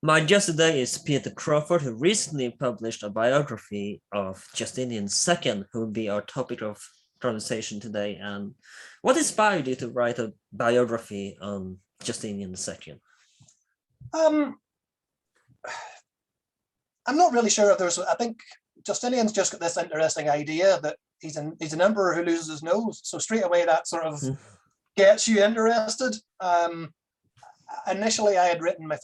My guest today is Peter Crawford, who recently published a biography of Justinian II, who will be our topic of conversation today. And what inspired you to write a biography on Justinian II? Um, I'm not really sure if there's. I think Justinian's just got this interesting idea that he's an emperor who loses his nose. So straight away that sort of gets you interested. Initially, I had written my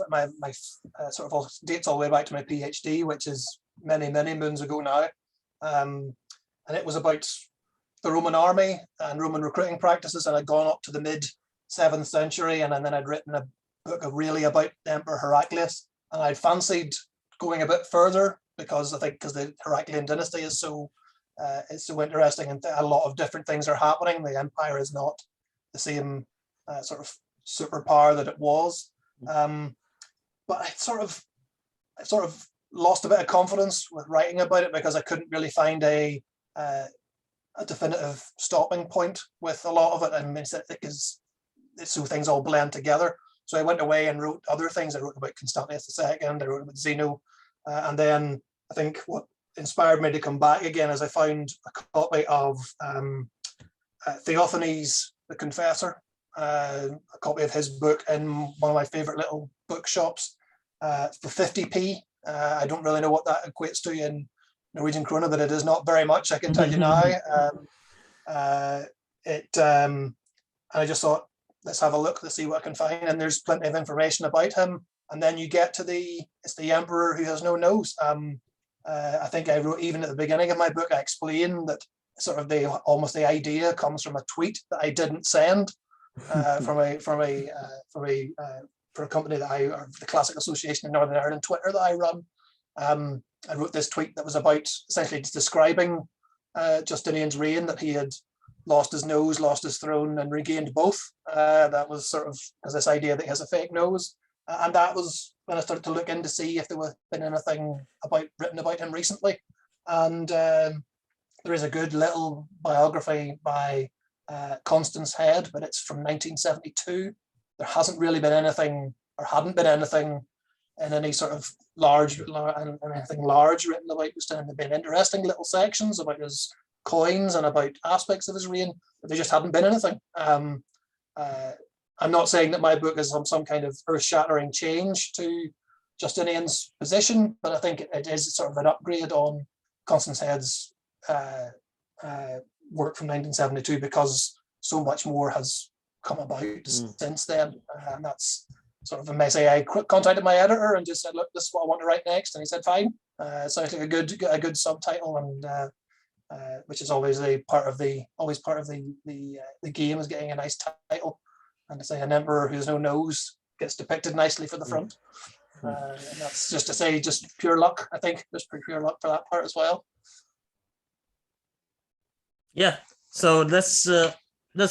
sort of dates all the way back to my PhD, which is many moons ago now, and it was about the Roman army and Roman recruiting practices, and I'd gone up to the mid 7th century, and then I'd written a book really about the Emperor Heraclius, and I'd fancied going a bit further because I think because the Heraclian dynasty is so interesting, and a lot of different things are happening. The empire is not the same sort of superpower that it was, but I sort of lost a bit of confidence with writing about it because I couldn't really find a definitive stopping point with a lot of it. I mean, it's so things all blend together. So I went away and wrote other things. I wrote about Constantius II, I wrote about Zeno, and then I think what inspired me to come back again is I found a copy of Theophanes the Confessor, a copy of his book in one of my favorite little bookshops for 50p. I don't really know what that equates to in Norwegian krona, but it is not very much, I can tell you now. And I just thought, let's have a look, let's see what I can find. And there's plenty of information about him. And then you get to it's the emperor who has no nose. I think I wrote, even at the beginning of my book, I explained that sort of almost the idea comes from a tweet that I didn't send for a company or the Classic Association in Northern Ireland Twitter that I run. I wrote this tweet that was about essentially describing Justinian's reign, that he had lost his nose, lost his throne, and regained both. That was sort of this idea that he has a fake nose. And that was when I started to look in to see if there was been anything written about him recently. And there is a good little biography by Constance Head, but it's from 1972. There hasn't really been anything, or hadn't been anything in any sort of anything large written about Justinian. There've been interesting little sections about his coins and about aspects of his reign, but there just hadn't been anything. I'm not saying that my book is some kind of earth-shattering change to Justinian's position, but I think it is sort of an upgrade on Constance Head's work from 1972, because so much more has come about since then. And that's sort of a messy. I contacted my editor and just said, look, this is what I want to write next. And he said, fine. Sounds like a good subtitle, and which is always part of the game, is getting a nice title. And to say an emperor who has no nose gets depicted nicely for the front. And that's just to say, just pure luck, I think. Just pure luck for that part as well. Yeah, so let's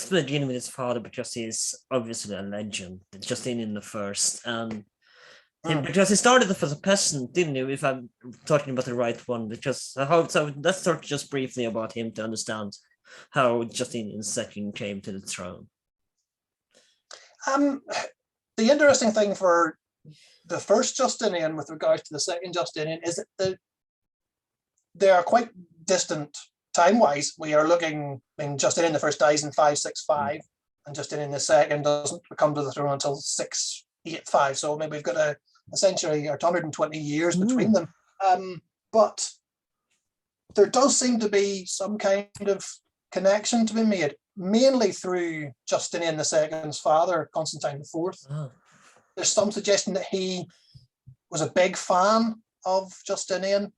begin with his father, because he's obviously a legend, Justinian I. And because he started off as a peasant, didn't you? If I'm talking about the right one, because so let's talk just briefly about him to understand how Justinian II came to the throne. The interesting thing for the first Justinian with regards to the second Justinian is that they are quite distant time-wise. We are looking, Justinian I dies in 565, and Justinian II doesn't come to the throne until 685. So maybe we've got a century or 120 years between them. But there does seem to be some kind of connection to be made, mainly through Justinian II's father, Constantine IV. There's some suggestion that he was a big fan of Justinian,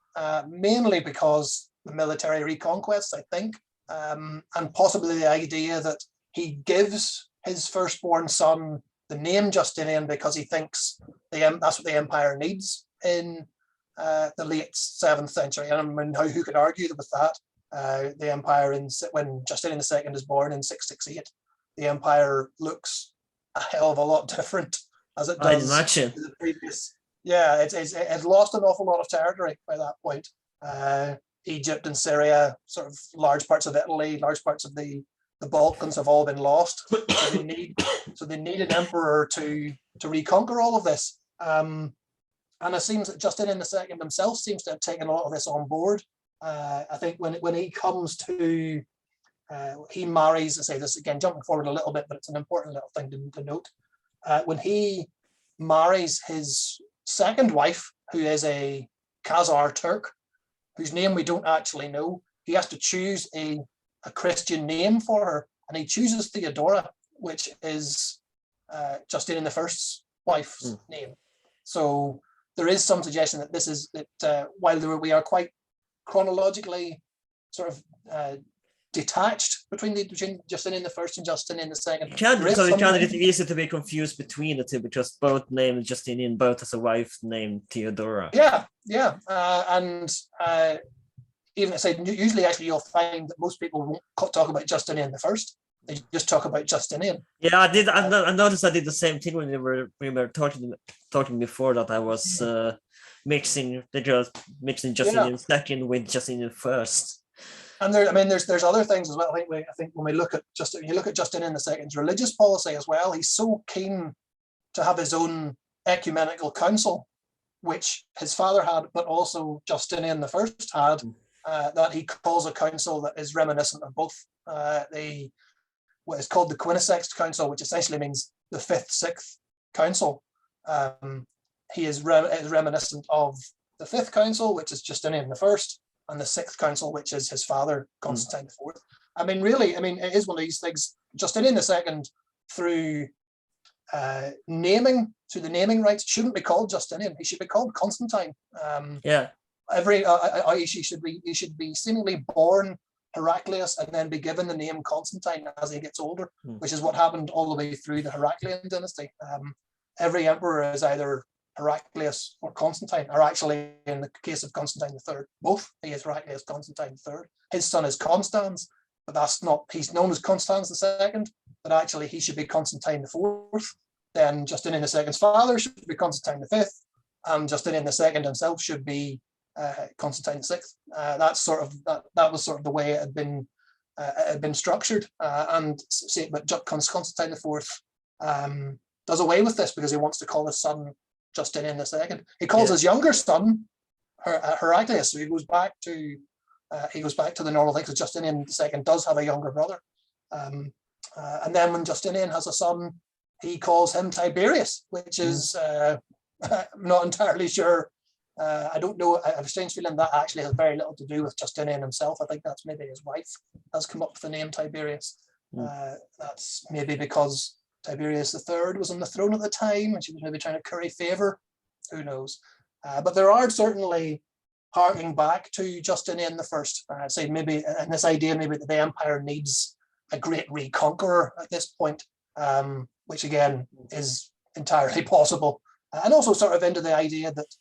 mainly because the military reconquests, I think, and possibly the idea that he gives his firstborn son the name Justinian because he thinks that's what the empire needs in the late 7th century. And I mean, who could argue with that? The empire, when Justinian II is born in 668, the empire looks a hell of a lot different as it does to the previous. Yeah, it's lost an awful lot of territory by that point. Egypt and Syria, sort of large parts of Italy, large parts of the Balkans have all been lost. So they need an emperor to reconquer all of this. And it seems that Justinian II himself seems to have taken a lot of this on board. I think when he comes to, he marries, I say this again, jumping forward a little bit, but it's an important little thing to note. When he marries his second wife, who is a Khazar Turk, whose name we don't actually know, he has to choose a Christian name for her, and he chooses Theodora, which is Justinian I's wife's name. So there is some suggestion that this is that while we are quite chronologically sort of detached between Justinian I and Justinian II. It can be easy to be confused between the two because both named Justinian, both has a wife named Theodora. Yeah, and even I said usually actually you'll find that most people won't talk about Justinian I. They just talk about Justinian. Yeah, I did. I noticed I did the same thing when we were talking before, that I was mixing Justinian II with Justinian I. And there's other things as well. I think when we look at Justinian II's religious policy as well, he's so keen to have his own ecumenical council, which his father had, but also Justinian I had, that he calls a council that is reminiscent of both. What is called the Quinasex Council, which essentially means the fifth, sixth council. He is reminiscent of the fifth council, which is Justinian I, and the sixth council, which is his father, Constantine IV. It is one of these things. Justinian II, through naming, through the naming rights, shouldn't be called Justinian. He should be called Constantine. He should be seemingly born Heraclius and then be given the name Constantine as he gets older, which is what happened all the way through the Heraclian dynasty. Every emperor is either Heraclius or Constantine, or actually in the case of Constantine III, both. He is Heraclius Constantine III. His son is Constans, but that's not, he's known as Constans II, but actually he should be Constantine IV. Then Justinian II's father should be Constantine V, and Justinian II himself should be Constantine VI. That was sort of the way it had been structured. But Constantine IV does away with this because he wants to call his son Justinian II. He calls his younger son Heraclius, so he goes back to the normal thing, because Justinian II does have a younger brother. And then when Justinian has a son, he calls him Tiberius, which is I'm not entirely sure. I don't know. I have a strange feeling that actually has very little to do with Justinian himself. I think that's maybe his wife has come up with the name Tiberius. That's maybe because Tiberius III was on the throne at the time and she was maybe trying to curry favor. Who knows? But there are certainly harking back to Justinian I. I'd say maybe, and this idea maybe that the empire needs a great reconqueror at this point, which again is entirely possible. And also sort of into the idea that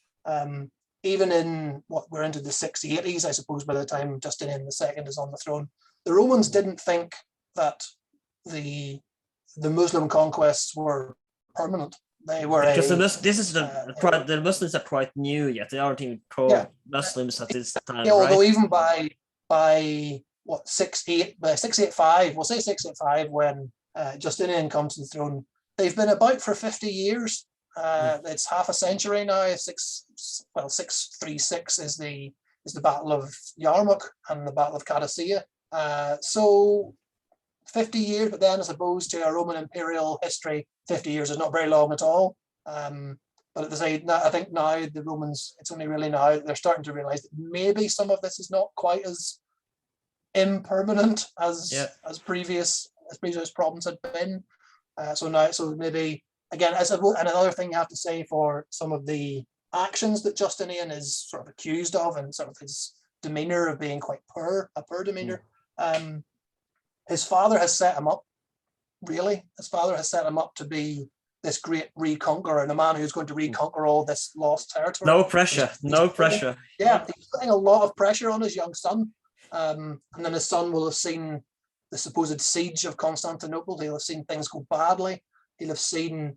even in what we're into the 680s, I suppose, by the time Justinian II is on the throne, the Romans didn't think that the Muslim conquests were permanent. They were because the Muslims are quite new yet. They aren't even called Muslims at this time. Yeah, although even by 685, we'll say 685, when Justinian comes to the throne, they've been about for 50 years. It's half a century now. 636 is the Battle of Yarmouk and the Battle of Qadisiyah. So 50 years, but then as opposed to a Roman imperial history, 50 years is not very long at all. But at the same, I think now the Romans, it's only really now that they're starting to realize that maybe some of this is not quite as impermanent as previous problems had been. So maybe again, and another thing you have to say for some of the actions that Justinian is sort of accused of, and sort of his demeanor of being quite a poor demeanor. His father has set him up, really. His father has set him up to be this great reconqueror and a man who's going to reconquer all this lost territory. No pressure, no pressure. Yeah, he's putting a lot of pressure on his young son. And then his son will have seen the supposed siege of Constantinople. He'll have seen things go badly. He'll have seen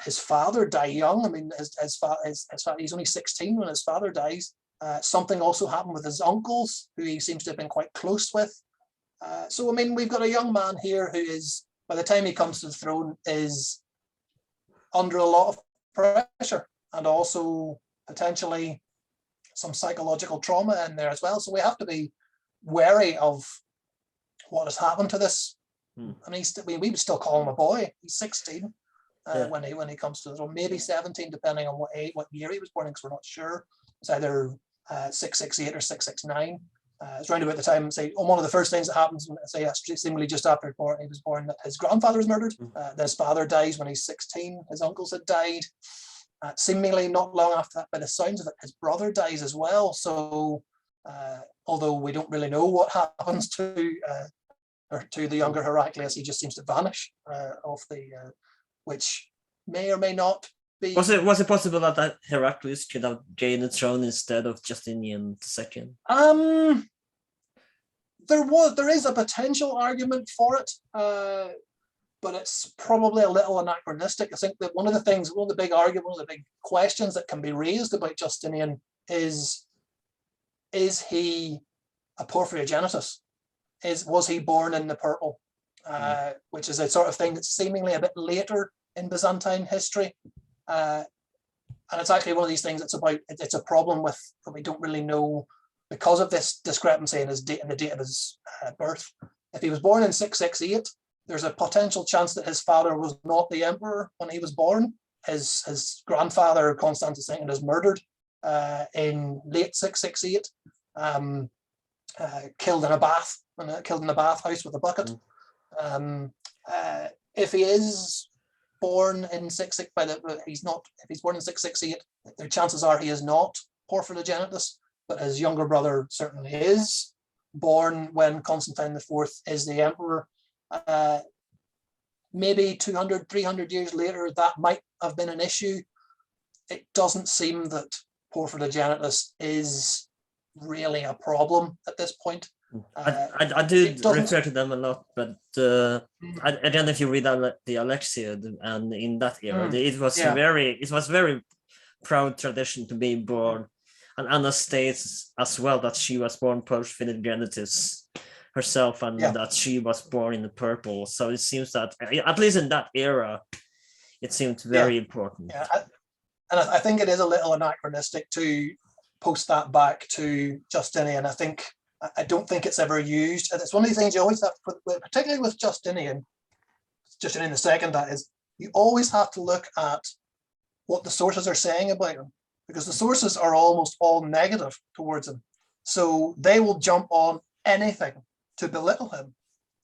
his father die young. I mean, his father, he's only 16 when his father dies. Something also happened with his uncles, who he seems to have been quite close with. So, I mean, we've got a young man here who is, by the time he comes to the throne, is under a lot of pressure, and also potentially some psychological trauma in there as well. So we have to be wary of what has happened to this. And we would still call him a boy. He's 16 when he comes to this, or maybe 17, depending on what year he was born in, because we're not sure. It's either 668 or 669. It's around about the time, say, one of the first things that happens, say, seemingly just after he was born, that his grandfather was murdered. His father dies when he's 16. His uncles had died. Seemingly not long after that, by the sounds of it, his brother dies as well. So, although we don't really know what happens to the younger Heraclius, he just seems to vanish off the, which may or may not be. Was it possible that Heraclius could have gained the throne instead of Justinian II? There is a potential argument for it, but it's probably a little anachronistic. I think that one of the big questions that can be raised about Justinian is he a porphyrogenitus? Was he born in the purple? Which is a sort of thing that's seemingly a bit later in Byzantine history. And it's actually one of these things it's a problem with, that we don't really know, because of this discrepancy in the date of his birth. If he was born in 668, there's a potential chance that his father was not the emperor when he was born. His grandfather, Constantine II, is murdered in late 668, killed in a bathhouse with a bucket. If he is born in 668, if he's born in 668, the chances are he is not porphyrogenitus, but his younger brother certainly is, born when Constantine IV is the emperor. Maybe 200, 300 years later, that might have been an issue. It doesn't seem that porphyrogenitus is really a problem at this point. I do refer to them a lot, but I don't know if you read the Alexiad, and in that era, it was very proud tradition to be born. And Anna states as well that she was born porphyrogenitus herself, and that she was born in the purple. So it seems that, at least in that era, it seemed very important. And I think it is a little anachronistic to post that back to Justinian. I don't think it's ever used. And it's one of the things you always have to put, particularly with Justinian II, that is, you always have to look at what the sources are saying about him, because the sources are almost all negative towards him. So they will jump on anything to belittle him.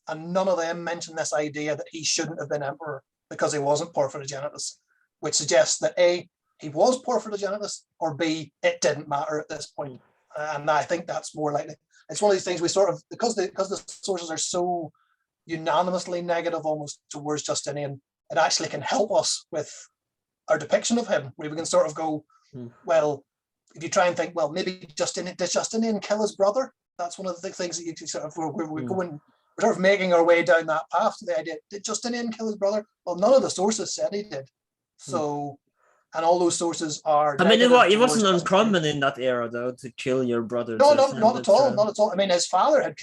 And none of them mention this idea that he shouldn't have been emperor because he wasn't porphyrogenitus, which suggests that A, he was porphyrogenitus, or B, it didn't matter at this point. And I think that's more likely. It's one of these things we sort of, because the sources are so unanimously negative almost towards Justinian, it actually can help us with our depiction of him, where we can sort of go, well, if you try and think, well, maybe did Justinian kill his brother? That's one of the things that you sort of, we're sort of making our way down that path to the idea, did Justinian kill his brother? Well, none of the sources said he did. So, and all those sources are. I mean, it wasn't uncommon in that era, though, to kill your brother. No, not at all. Not at all. I mean, his father had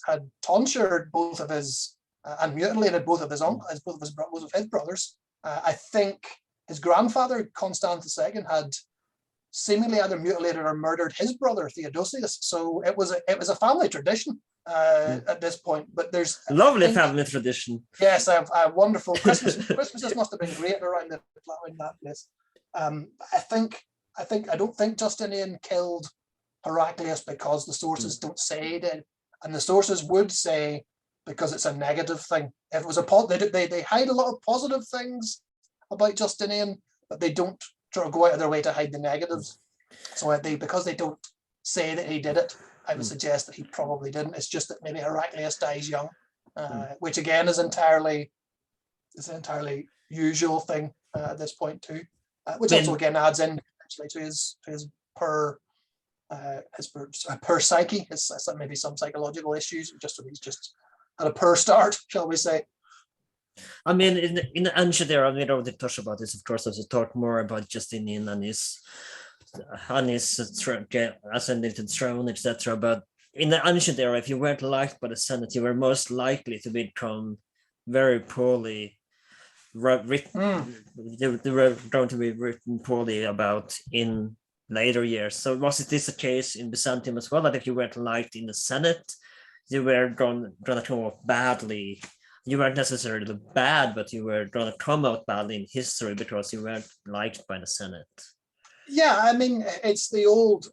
had tonsured both of his and mutilated both of his uncles, both of his brothers. I think his grandfather Constantine II had seemingly either mutilated or murdered his brother Theodosius. So it was a family tradition at this point. But there's lovely family tradition. Yes, a wonderful Christmas. Christmases must have been great around that place. I don't think Justinian killed Heraclius because the sources don't say he did, and the sources would say because it's a negative thing. If it was they hide a lot of positive things about Justinian, but they don't sort of go out of their way to hide the negatives. So because they don't say that he did it, I would suggest that he probably didn't. It's just that maybe Heraclius dies young, which again is an entirely usual thing at this point too. Which also again adds in actually to his per psyche, maybe some psychological issues. He's just had a poor start, shall we say? I mean, in the ancient era, we already touched about this, of course, as we talk more about Justinian and his ascended throne, etc. But in the ancient era, if you weren't liked by the Senate, you were most likely to become very poorly written. They were going to be written poorly about in later years. So was this the case in Byzantium as well, that if you weren't liked in the Senate, you were drawn to come out badly? You weren't necessarily bad, but you were drawn to come out badly in history because you weren't liked by the Senate. Yeah, I mean, it's the old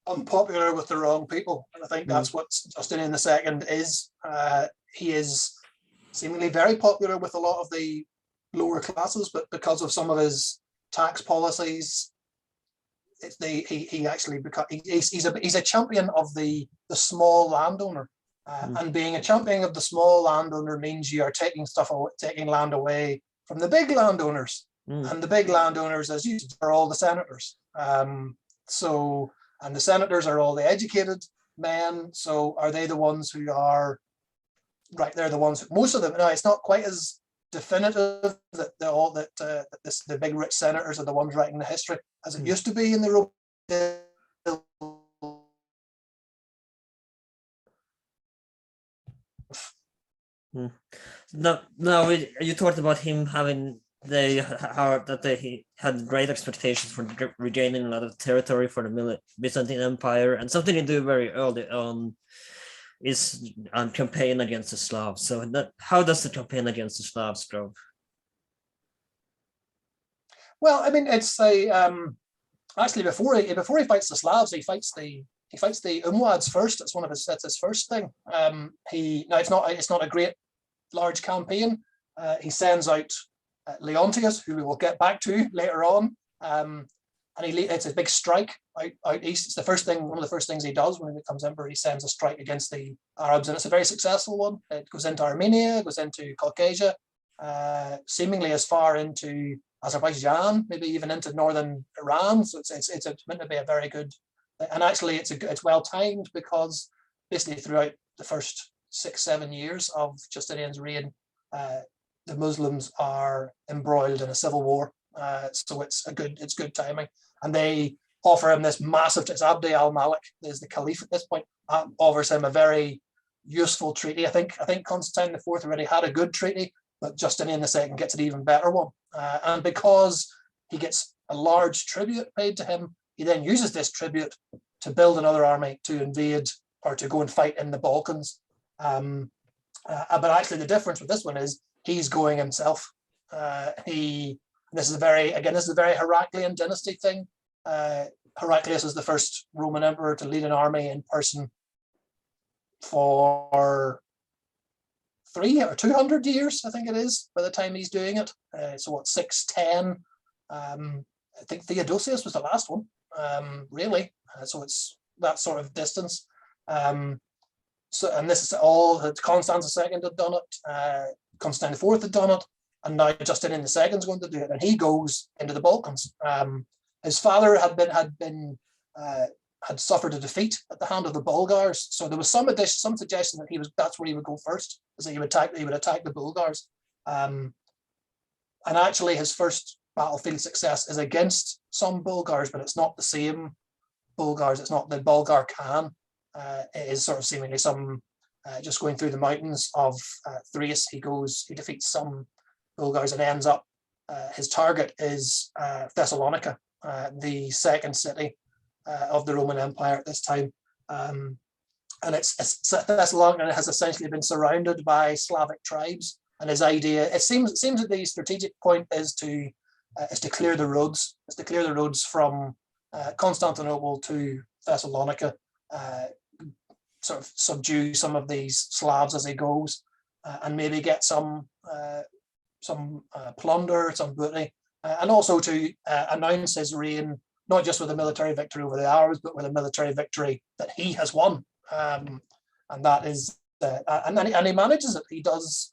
unpopular with the wrong people. And I think that's what Justinian II is. He is seemingly very popular with a lot of the lower classes, but because of some of his tax policies, he actually he's a champion of the small landowner. And being a champion of the small landowner means you are taking land away from the big landowners. And the big landowners, as you said, are all the senators. And the senators are all the educated men. So are they the ones who are right? They're the ones. Most of them. No, it's not quite as definitive that the big rich senators are the ones writing the history as it used to be in the Roman. Now you talked about him having he had great expectations for regaining a lot of territory for the Byzantine Empire, and something he do very early on is campaign against the Slavs. So how does the campaign against the Slavs go? Well, I mean, it's actually before he fights the Slavs, he fights the Umwads first. That's his first thing. It's not a great large campaign. He sends out Leontius, who we will get back to later on, and it's a big strike out east. It's one of the first things he does when he becomes emperor. He sends a strike against the Arabs, and it's a very successful one. It goes into Armenia, goes into Caucasia, seemingly as far into Azerbaijan, maybe even into northern Iran. So it's meant to be a very good, and actually it's well timed, because basically throughout the first 6-7 years of Justinian's reign, the Muslims are embroiled in a civil war. So it's good timing, and they offer him this massive. It's Abd al-Malik is the Khalif at this point. Offers him a very useful treaty. I think Constantine IV already had a good treaty, but Justinian II gets an even better one. And because he gets a large tribute paid to him, he then uses this tribute to build another army to invade or to go and fight in the Balkans. But actually, the difference with this one is he's going himself. This is a very Heraclian dynasty thing. Heraclius is the first Roman emperor to lead an army in person for 300 or 200 years, I think it is, by the time he's doing it. So what, 610? I think Theodosius was the last one, really. So it's that sort of distance. And this is all that Constans II had done it, Constantine IV had done it, and now Justinian II is going to do it, and he goes into the Balkans. His father had suffered a defeat at the hand of the Bulgars, so there was some suggestion that that's where he would go first, is that he would attack the Bulgars. And actually, his first battlefield success is against some Bulgars, but it's not the same Bulgars. It's not the Bulgar Khan. It is sort of seemingly some just going through the mountains of Thrace. He defeats some Bulgars and ends up. His target is Thessalonica, the second city of the Roman Empire at this time, and Thessalonica has essentially been surrounded by Slavic tribes. And his idea, it seems that the strategic point is to clear the roads. Is to clear the roads from Constantinople to Thessalonica, sort of subdue some of these Slavs as he goes, and maybe get some plunder, some booty, and also to announce his reign, not just with a military victory over the Arabs, but with a military victory that he has won. And that is, and he manages it. He does.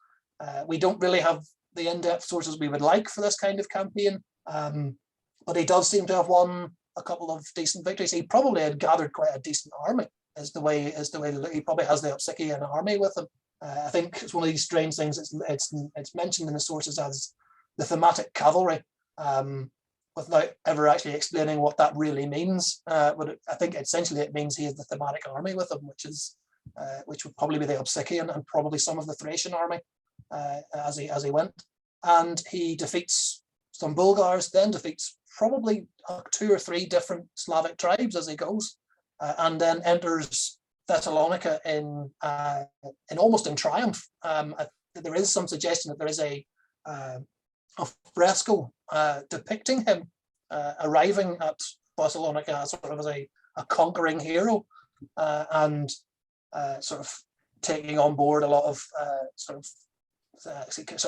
We don't really have the in-depth sources we would like for this kind of campaign, but he does seem to have won a couple of decent victories. He probably had gathered quite a decent army. Is the way he probably has the Opsikian army with him. I think it's one of these strange things. It's mentioned in the sources as the thematic cavalry, without ever actually explaining what that really means. But I think essentially it means he has the thematic army with him, which would probably be the Opsikian and probably some of the Thracian army as he went. And he defeats some Bulgars, then defeats probably 2 or 3 different Slavic tribes as he goes, and then enters Thessalonica in almost in triumph. There is some suggestion that there is a fresco depicting him arriving at Thessalonica sort of as a conquering hero, and sort of taking on board a lot of sort of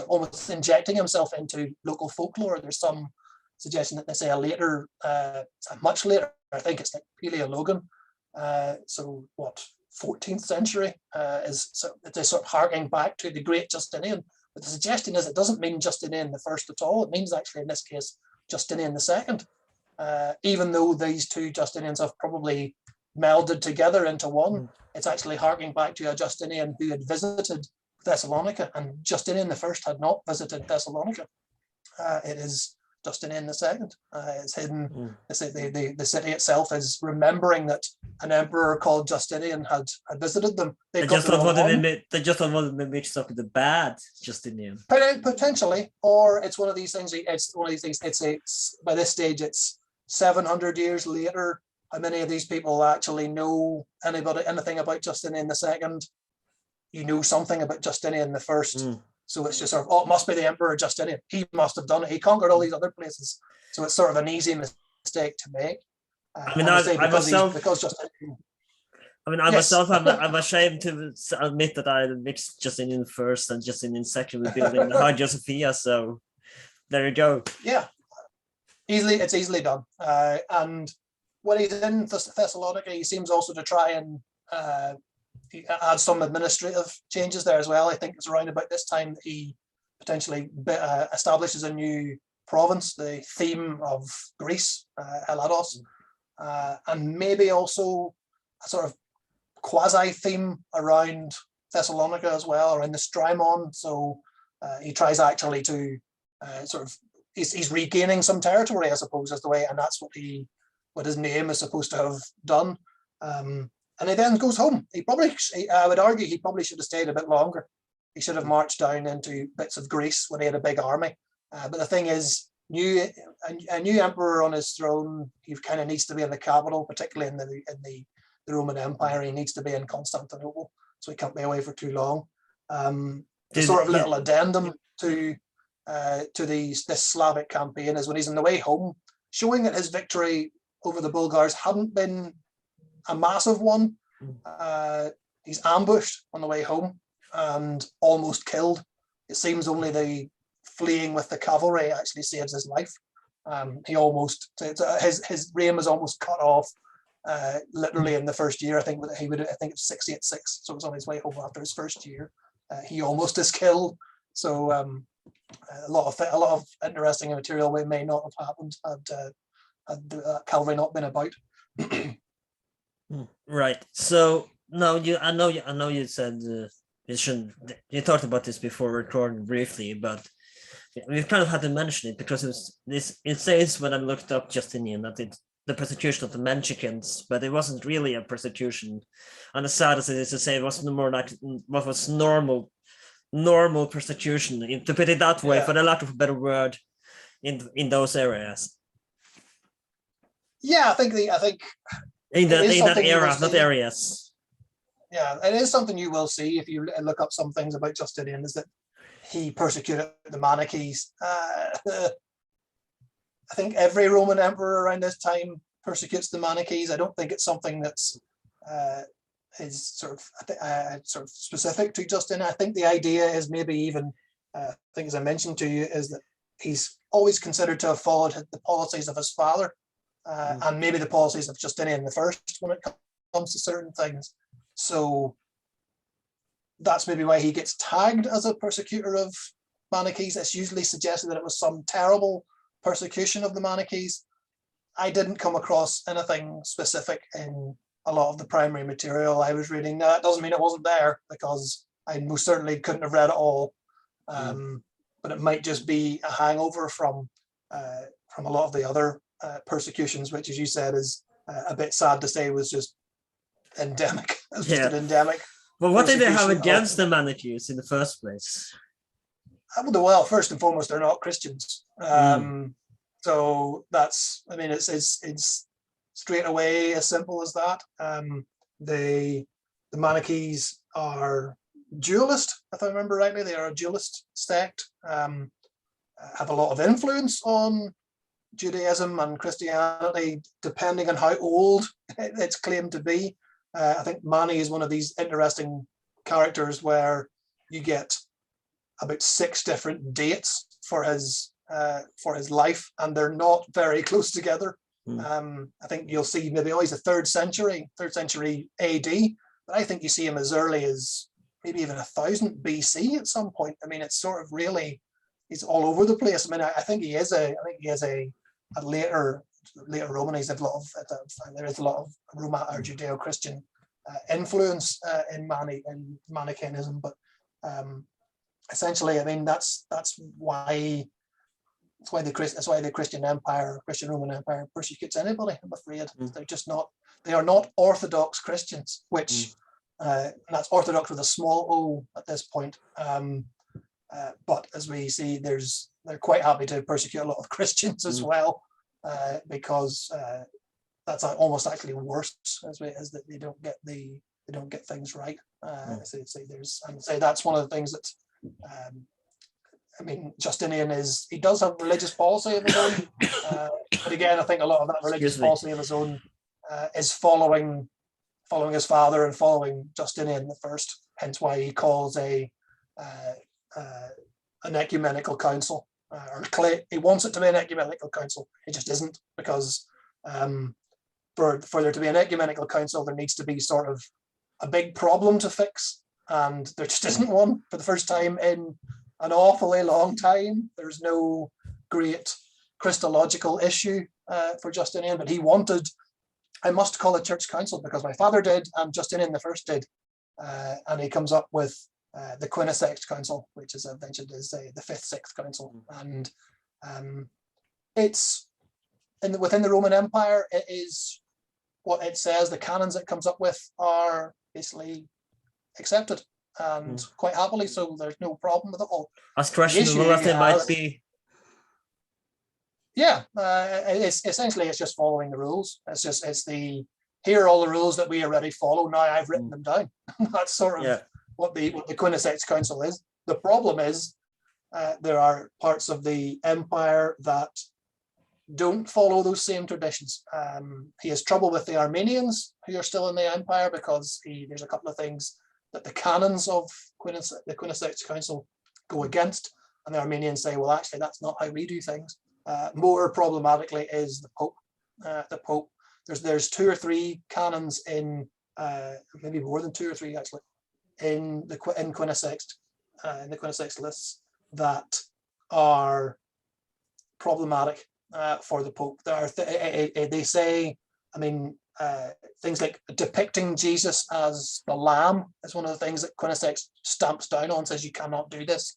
almost injecting himself into local folklore. There's some suggestion that they say a later, much later, I think it's like Paleologan, so what, 14th century, is they're sort of harking back to the great Justinian. But the suggestion is it doesn't mean Justinian the first at all. It means actually in this case Justinian the second, even though these two Justinians have probably melded together into one. It's actually harking back to a Justinian who had visited Thessalonica, and Justinian the first had not visited Thessalonica. It is Justinian II. It's hidden. The city itself is remembering that an emperor called Justinian had visited them. They just don't want to be mixed up with the bad Justinian. Potentially, or it's one of these things. It's by this stage it's 700 years later. How many of these people actually know anything about Justinian II? You know something about Justinian the First. So it's just sort of, it must be the Emperor Justinian. He must have done it. He conquered all these other places. So it's sort of an easy mistake to make. I'm ashamed to admit that I mixed Justinian first and Justinian second with building the Hagia Sophia. So there you go. Yeah, it's easily done. And when he's in Thessalonica, he seems also to try and add some administrative changes there as well. I think it's around about this time that he potentially establishes a new province, the theme of Greece, Hellenos, and maybe also a sort of quasi-theme around Thessalonica as well, around the Strymon. So he tries actually to he's regaining some territory, I suppose, is the way, and that's what his name is supposed to have done. And he then goes home. I would argue he probably should have stayed a bit longer. He should have marched down into bits of Greece when he had a big army. But the thing is, a new emperor on his throne, he kind of needs to be in the capital, particularly in the Roman Empire. He needs to be in Constantinople, so he can't be away for too long. The sort of little addendum to this Slavic campaign is when he's on the way home, showing that his victory over the Bulgars hadn't been a massive one. He's ambushed on the way home and almost killed. It seems only the fleeing with the cavalry actually saves his life. His reign was almost cut off literally in the first year. I think it's 686, so it was on his way home after his first year. He almost is killed. So a lot of interesting material may not have happened had cavalry not been about. Right. So now I know you said you talked about this before recording briefly, but we've kind of had to mention it because it says when I looked up Justinian that the persecution of the Menshikins, but it wasn't really a persecution. And as sad as it is to say, it was more like what was normal persecution, to put it that way, for the lack of a better word, in those areas. Yeah, I think in that era, not areas. Yeah, it is something you will see if you look up some things about Justinian, is that he persecuted the Manichees. I think every Roman emperor around this time persecutes the Manichees. I don't think it's something that's is sort of specific to Justinian. I think the idea is maybe even, I think as I mentioned to you, is that he's always considered to have followed the policies of his father. And maybe the policies of Justinian the First when it comes to certain things. So that's maybe why he gets tagged as a persecutor of Manichees. It's usually suggested that it was some terrible persecution of the Manichees. I didn't come across anything specific in a lot of the primary material I was reading. Now, that doesn't mean it wasn't there, because I most certainly couldn't have read it all. But it might just be a hangover from a lot of the other persecutions, which, as you said, is a bit sad to say was just endemic. It was just an endemic. Well, what did they have against the Manichees in the first place? Well, first and foremost, they're not Christians. So So that's, I mean, it's straight away as simple as that. The Manichees are dualist, if I remember rightly. They are a dualist sect, have a lot of influence on Judaism and Christianity, depending on how old it's claimed to be. I think Mani is one of these interesting characters where you get about 6 different dates for his life, and they're not very close together. I think you'll see maybe he's a third century AD, but I think you see him as early as maybe even 1000 BC at some point. I mean, it's sort of really, he's all over the place. I mean, I think he is a later Roman. He's a lot of there is a lot of Roman or Judeo-Christian influence in Manichaeism, but essentially, I mean, that's why the Christian Empire, Christian Roman Empire persecutes anybody. I'm afraid they are not Orthodox Christians, which and that's Orthodox with a small o at this point. But as we see, they're quite happy to persecute a lot of Christians as well, because that's almost actually worse, as that they don't get things right. So that's one of the things that. I mean, Justinian he does have religious policy of his own, but again, I think a lot of that religious policy of his own is following his father and following Justinian I. Hence why he calls an ecumenical council, he wants it to be an ecumenical council. It just isn't, because for there to be an ecumenical council, there needs to be sort of a big problem to fix, and there just isn't one for the first time in an awfully long time. There's no great Christological issue for Justinian, but he wanted, I must call it Church Council because my father did and Justinian I did, and he comes up with the Quinasex Council, which is mentioned as the 5th, 6th Council, and it's within the Roman Empire. It is what it says. The canons it comes up with are basically accepted, and quite happily, so there's no problem with it all. As questionable as it might be. Yeah, it's essentially just following the rules. Here are all the rules that we already follow. Now I've written them down. That's sort of what the Quinasex Council is. The problem is there are parts of the empire that don't follow those same traditions. He has trouble with the Armenians who are still in the empire, because there's a couple of things that the canons of the Quinasex Council go against, and the Armenians say, well, actually, that's not how we do things. More problematically is the Pope. The Pope. There's 2 or 3 canons in, maybe more than 2 or 3 actually, in the Quinasex lists that are problematic for the Pope. They say, I mean, things like depicting Jesus as the Lamb is one of the things that Quinasex stamps down on, says you cannot do this,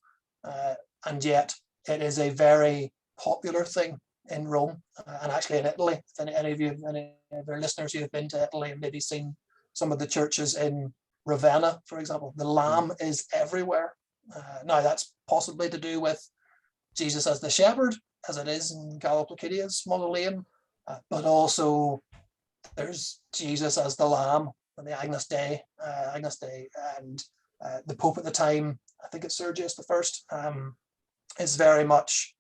and yet it is a very popular thing in Rome, and actually in Italy. If any of our listeners who have been to Italy and maybe seen some of the churches in Ravenna, for example, the Lamb is everywhere. Now that's possibly to do with Jesus as the shepherd, as it is in Galla Placidia's mausoleum, but also there's Jesus as the Lamb and the Agnus Dei, and the Pope at the time, I think it's Sergius I, is very much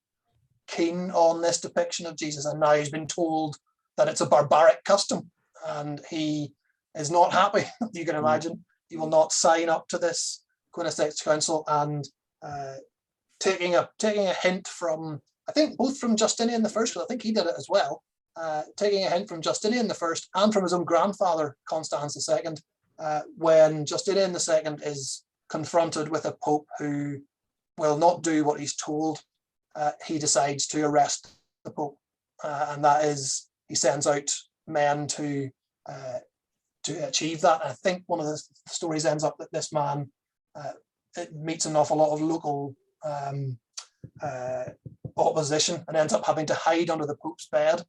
keen on this depiction of Jesus, and now he's been told that it's a barbaric custom, and he is not happy. You can imagine he will not sign up to this Quinasex Council, and taking a hint from, I think, both from Justinian I, because I think he did it as well, taking a hint from Justinian I and from his own grandfather Constans II, when Justinian II is confronted with a pope who will not do what he's told, he decides to arrest the Pope, and that is, he sends out men to achieve that. I think one of the stories ends up that this man meets an awful lot of local opposition and ends up having to hide under the Pope's bed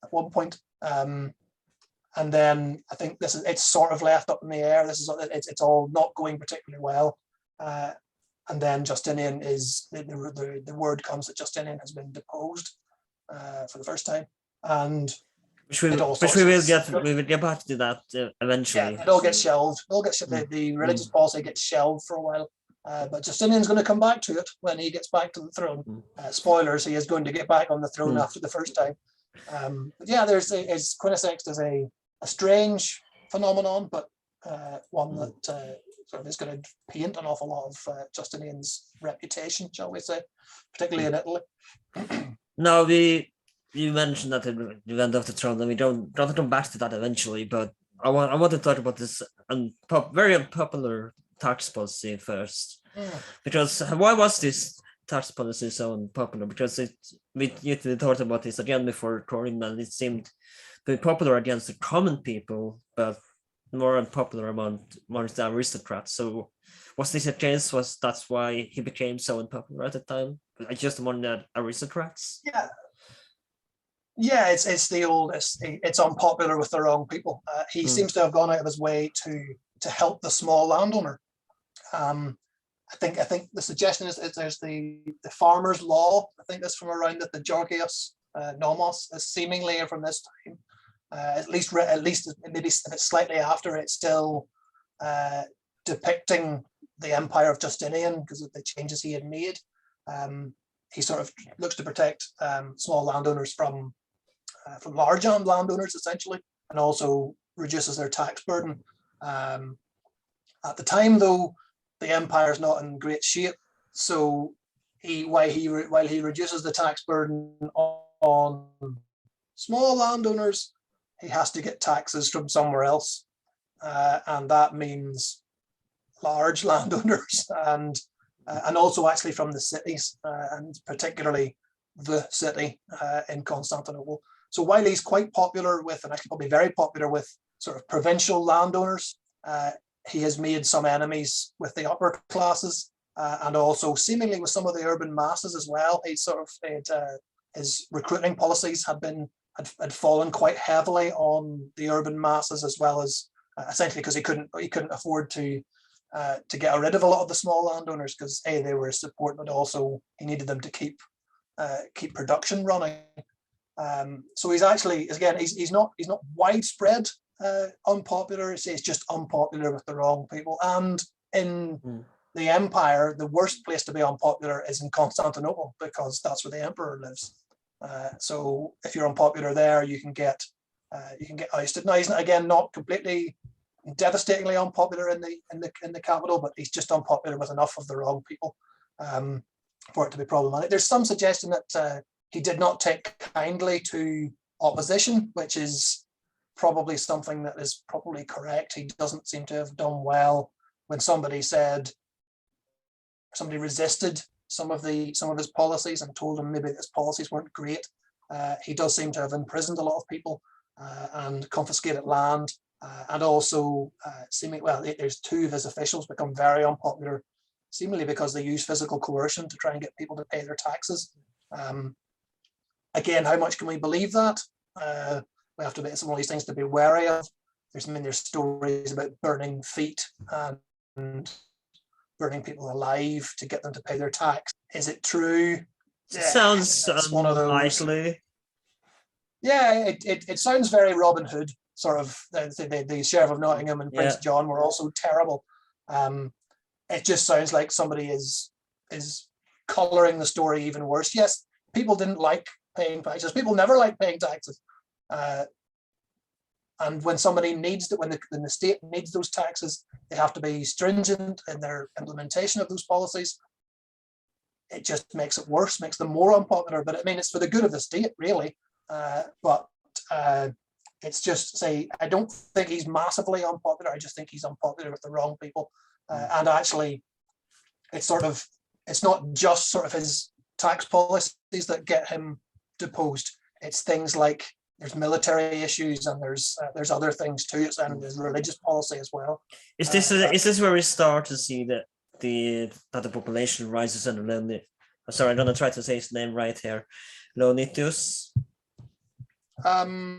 at one point. And then I think it's sort of left up in the air. It's all not going particularly well. And then Justinian the word comes that Justinian has been deposed. for the first time, and Which we it all will sorts we will get back to that eventually. it all gets shelved. It all gets the religious policy gets shelved for a while. But Justinian's going to come back to it when he gets back to the throne. Spoilers: he is going to get back on the throne after the first time. But yeah, Quinasex is a strange phenomenon, but one that sort of is going to paint an awful lot of Justinian's reputation, shall we say, particularly in Italy. Now you mentioned that it went off the throne, and we don't come back to that eventually. But I want to talk about this very unpopular tax policy first, because why was this tax policy so unpopular? Because we thought about this again before recording, and it seemed to be popular against the common people, but more unpopular amongst the aristocrats. So was this a case? That's why he became so unpopular at the time? Just among the aristocrats? Yeah, it's the old. It's unpopular with the wrong people. He seems to have gone out of his way to help the small landowner. I think the suggestion is there's the farmer's law. I think that's from around the Georgios Nomos, is seemingly from this time. At least maybe if it's slightly after, it's still depicting the empire of Justinian because of the changes he had made. He sort of looks to protect small landowners from large landowners, essentially, and also reduces their tax burden. At the time, though, the empire is not in great shape, so while he reduces the tax burden on small landowners, he has to get taxes from somewhere else, and that means large landowners and also actually from the cities, and particularly the city in Constantinople. So while he's quite popular with, and actually probably very popular with, sort of provincial landowners, he has made some enemies with the upper classes, and also seemingly with some of the urban masses as well. His recruiting policies had fallen quite heavily on the urban masses, as well as essentially because he couldn't afford to get rid of a lot of the small landowners, because they were his support, but also he needed them to keep production running. So he's actually, again, he's not widespread unpopular. It's just unpopular with the wrong people. And in the empire, the worst place to be unpopular is in Constantinople, because that's where the emperor lives. So if you're unpopular there, you can get ousted. Now he's again not completely devastatingly unpopular in the capital, but he's just unpopular with enough of the wrong people for it to be problematic. There's some suggestion that he did not take kindly to opposition, which is probably something that is probably correct. He doesn't seem to have done well when somebody resisted some of his policies and told him maybe his policies weren't great. He does seem to have imprisoned a lot of people and confiscated land, and also there's two of his officials become very unpopular, seemingly because they use physical coercion to try and get people to pay their taxes. Again, how much can we believe that? We have to be some of these things to be wary of. There's stories about burning feet and burning people alive to get them to pay their tax. Is it true? Sounds one of those. Likely. Yeah, it sounds very Robin Hood, sort of. The Sheriff of Nottingham and Prince John were also terrible. It just sounds like somebody is colouring the story even worse. Yes, people didn't like paying taxes. People never like paying taxes. And when somebody needs when the state needs those taxes, they have to be stringent in their implementation of those policies. It just makes it worse, makes them more unpopular. But I mean, it's for the good of the state, really. But it's just, I don't think he's massively unpopular. I just think he's unpopular with the wrong people. And actually, it's not just sort of his tax policies that get him deposed. It's things like there's military issues, and there's other things too, and there's religious policy as well. Is this where we start to see that the population rises in the sorry, I'm gonna try to say his name right here, Leonidas? That's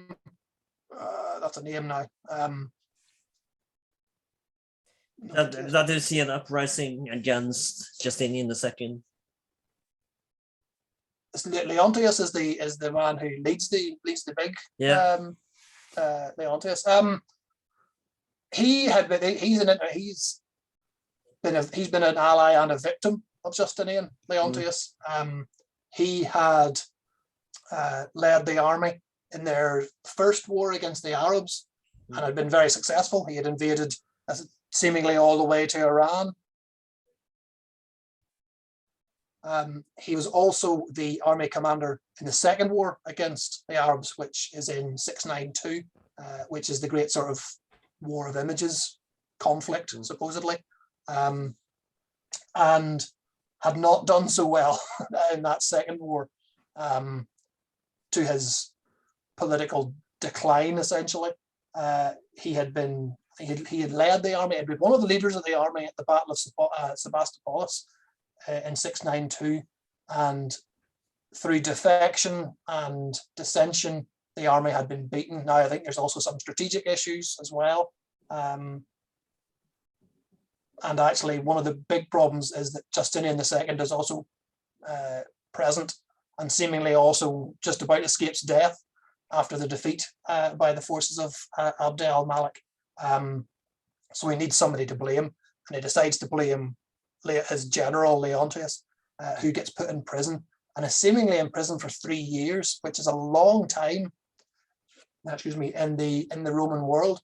a name now. That you see an uprising against Justinian II. Leontius is the man who leads the big Leontius. He's been an ally and a victim of Justinian, Leontius. He had led the army in their first war against the Arabs and had been very successful. He had invaded seemingly all the way to Iran. He was also the army commander in the second war against the Arabs, which is in 692, which is the great sort of war of images conflict, supposedly, and had not done so well in that second war, to his political decline, essentially. He had led the army, had been one of the leaders of the army at the Battle of Sebastopol in 692, and through defection and dissension, the army had been beaten. Now, I think there's also some strategic issues as well. And actually, one of the big problems is that Justinian II is also present and seemingly also just about escapes death after the defeat by the forces of Abd al-Malik. So he needs somebody to blame, and he decides to blame his general Leontius, who gets put in prison and is seemingly in prison for 3 years, which is a long time, in the Roman world.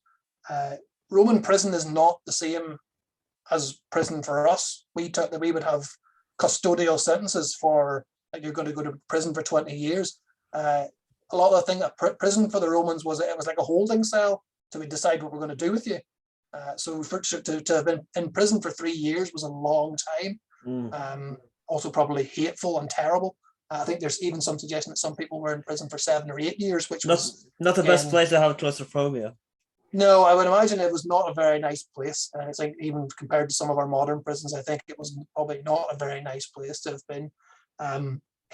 Roman prison is not the same as prison for us. We would have custodial sentences for, like, you're going to go to prison for 20 years. A lot of the thing that prison for the Romans was, it was like a holding cell to decide what we're going to do with you. So to have been in prison for 3 years was a long time. Also probably hateful and terrible. I think there's even some suggestion that some people were in prison for 7 or 8 years, which was not the best place to have claustrophobia. No, I would imagine it was not a very nice place. And I think even compared to some of our modern prisons, I think it was probably not a very nice place to have been.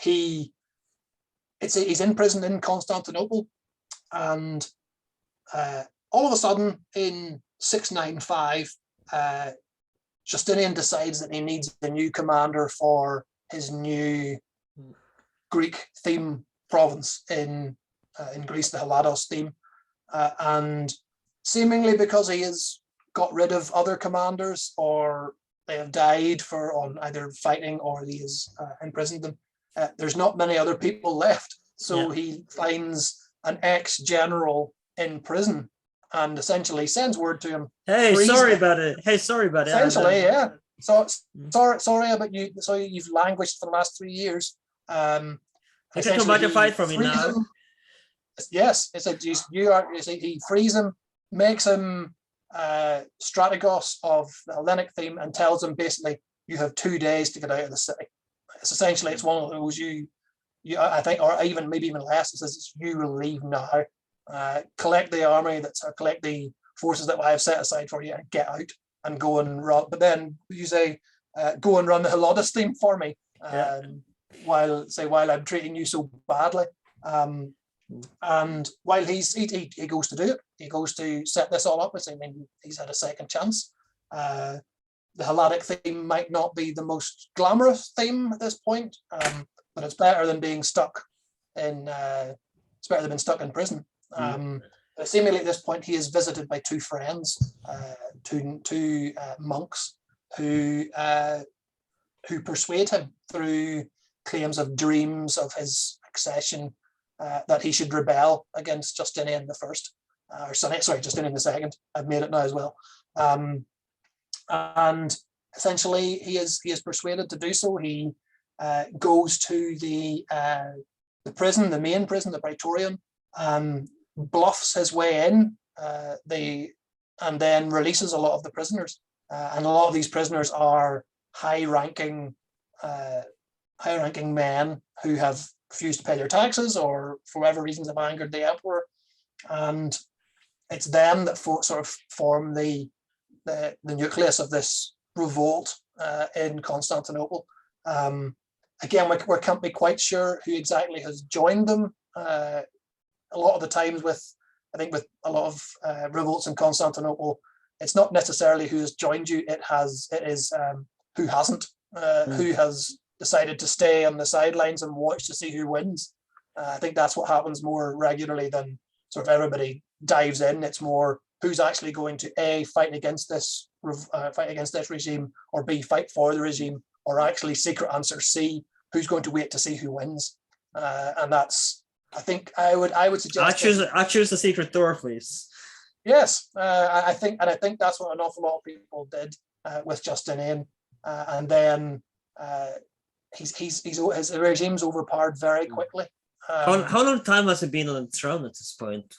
He's in prison in Constantinople, and all of a sudden in 695, Justinian decides that he needs a new commander for his new Greek theme province in Greece, the Hellenos theme, and seemingly because he has got rid of other commanders, or they have died on either fighting or he has imprisoned them, there's not many other people left. So he finds an ex-general in prison and essentially sends word to him. Hey, sorry about it. Essentially, yeah. So sorry about you. So you've languished for the last 3 years. You can come back and fight for me now. Yes, he frees him, makes him strategos of the Hellenic theme, and tells him basically, you have 2 days to get out of the city. It's essentially, it's one of those I think, or even maybe even less. It says you will leave now, collect the army, collect the forces that I have set aside for you, and get out and go and run. But then you say, go and run the Helotus theme for me, while I'm treating you so badly. And while he goes to do it, he goes to set this all up. I mean, he's had a second chance. The Helladic theme might not be the most glamorous theme at this point, but it's better than being stuck in. It's better than being stuck in prison. Seemingly at this point, he is visited by 2 friends, two monks who persuade him through claims of dreams of his accession, that he should rebel against Justinian I, Justinian II. I've made it now as well. And essentially, he is persuaded to do so. He goes to the prison, the main prison, the Praetorium, bluffs his way in, and then releases a lot of the prisoners. And a lot of these prisoners are high-ranking men who have refused to pay their taxes, or for whatever reasons have angered the emperor, and it's them that sort of form the nucleus of this revolt in Constantinople. Again, we can't be quite sure who exactly has joined them. A lot of the times with a lot of revolts in Constantinople, it's not necessarily who has joined you, it is who hasn't, who has decided to stay on the sidelines and watch to see who wins. I think that's what happens more regularly than sort of everybody dives in. It's more who's actually going to A, fight against this regime, or B, fight for the regime, or actually secret answer C, who's going to wait to see who wins. And that's, I think I would suggest. I choose the secret door, please. Yes, I think that's what an awful lot of people did with Justinian, and then his regime's overpowered very quickly. How long time has he been on the throne at this point?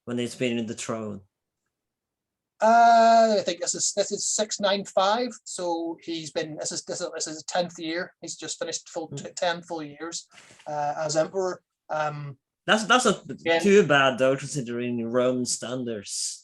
When he's been in the throne? I think this is 695. So he's been this is his 10th year. He's just finished 10 full years as emperor. That's not too bad though, considering Roman standards.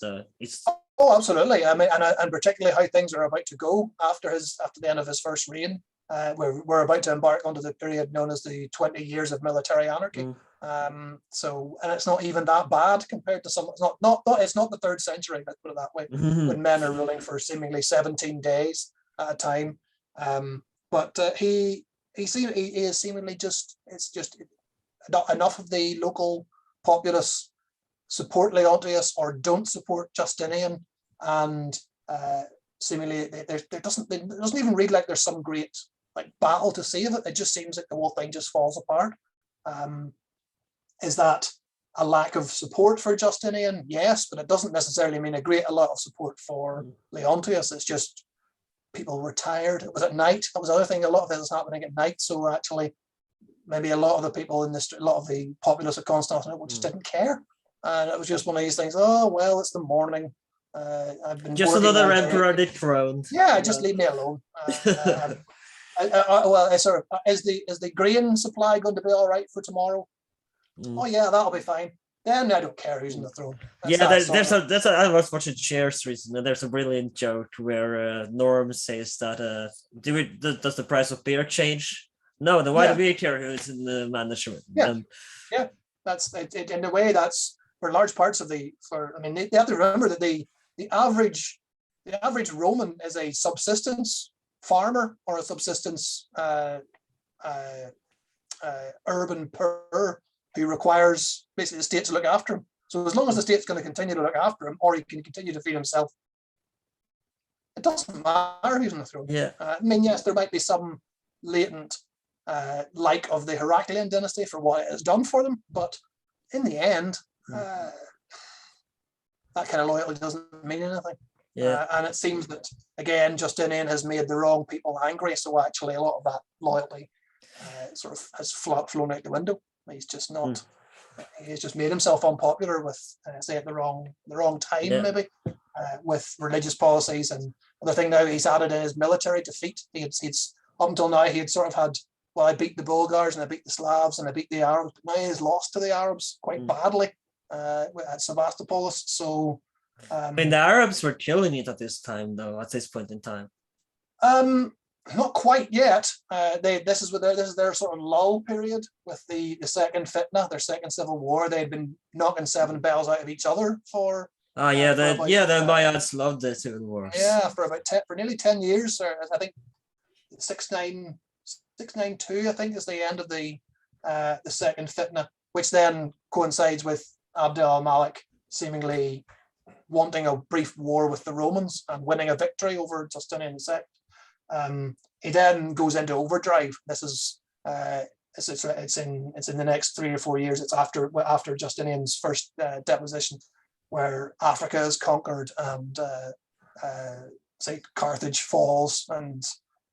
Oh, absolutely. I mean, and particularly how things are about to go after the end of his first reign. We're about to embark onto the period known as the 20 years of military anarchy. And it's not even that bad compared to some. It's not the 3rd century. Let's put it that way, when men are ruling for seemingly 17 days at a time. But he is seemingly just. It's just enough of the local populace support Leontius or don't support Justinian, and seemingly there doesn't even read like there's some great like battle to save it. It just seems like the whole thing just falls apart. Is that a lack of support for Justinian? Yes, but it doesn't necessarily mean a lot of support for Leontius. It's just people were tired. It was at night. That was the other thing. A lot of this is happening at night. So actually, maybe a lot of the people in a lot of the populace of Constantinople just didn't care. And it was just one of these things. Oh, well, it's the morning. I've been just another emperor dethroned. Yeah, just leave me alone. Well, is the grain supply going to be all right for tomorrow? Oh yeah, that'll be fine. Then I don't care who's in the throne. I was watching Cheers recently, and there's a brilliant joke where Norm says that does the price of beer change? No, then why do we care who's in the management? Yeah, that's it. In a way, that's for large parts of they have to remember that the average Roman is a subsistence farmer or a subsistence urban poor who requires basically the state to look after him. So as long as the state's going to continue to look after him, or he can continue to feed himself, it doesn't matter who's on the throne. Yeah. I mean, yes, there might be some latent like of the Heraclean dynasty for what it has done for them, but in the end, that kind of loyalty doesn't mean anything. Yeah. And it seems that again, Justinian has made the wrong people angry, so actually a lot of that loyalty sort of has flown out the window. He's just not. He's just made himself unpopular with, say, at the wrong time, maybe, with religious policies. And the thing now he's added in his military defeat. He's up until now he had sort of had, well, I beat the Bulgars and I beat the Slavs and I beat the Arabs, but now he's lost to the Arabs quite badly at Sebastopol. So, I mean, the Arabs were killing it at this time, though. At this point in time, not quite yet. This is their sort of lull period with the second fitna, their second civil war. They had been knocking 7 bells out of each other for. The Mayans loved the civil wars. Yeah, for nearly 10 years. Or I think 692. I think is the end of the second fitna, which then coincides with Abd al-Malik seemingly wanting a brief war with the Romans and winning a victory over Justinian II. He then goes into overdrive. This is it's in the next 3 or 4 years. It's after Justinian's first deposition, where Africa is conquered and say Carthage falls, and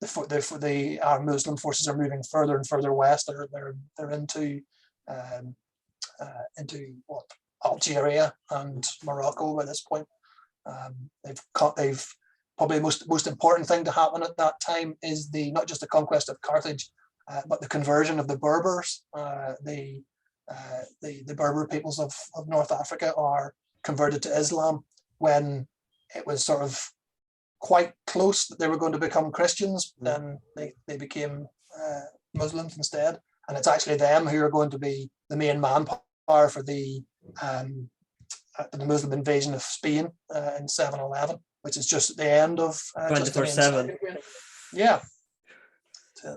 the Muslim forces are moving further and further west. They're into what, Algeria and Morocco at this point. They've probably most important thing to happen at that time is not just the conquest of Carthage, but the conversion of the Berbers. The Berber peoples of North Africa are converted to Islam when it was sort of quite close that they were going to become Christians. Then they became Muslims instead, and it's actually them who are going to be the main manpower for the Muslim invasion of Spain in 711. Which is just at the end of 24/7. Yeah.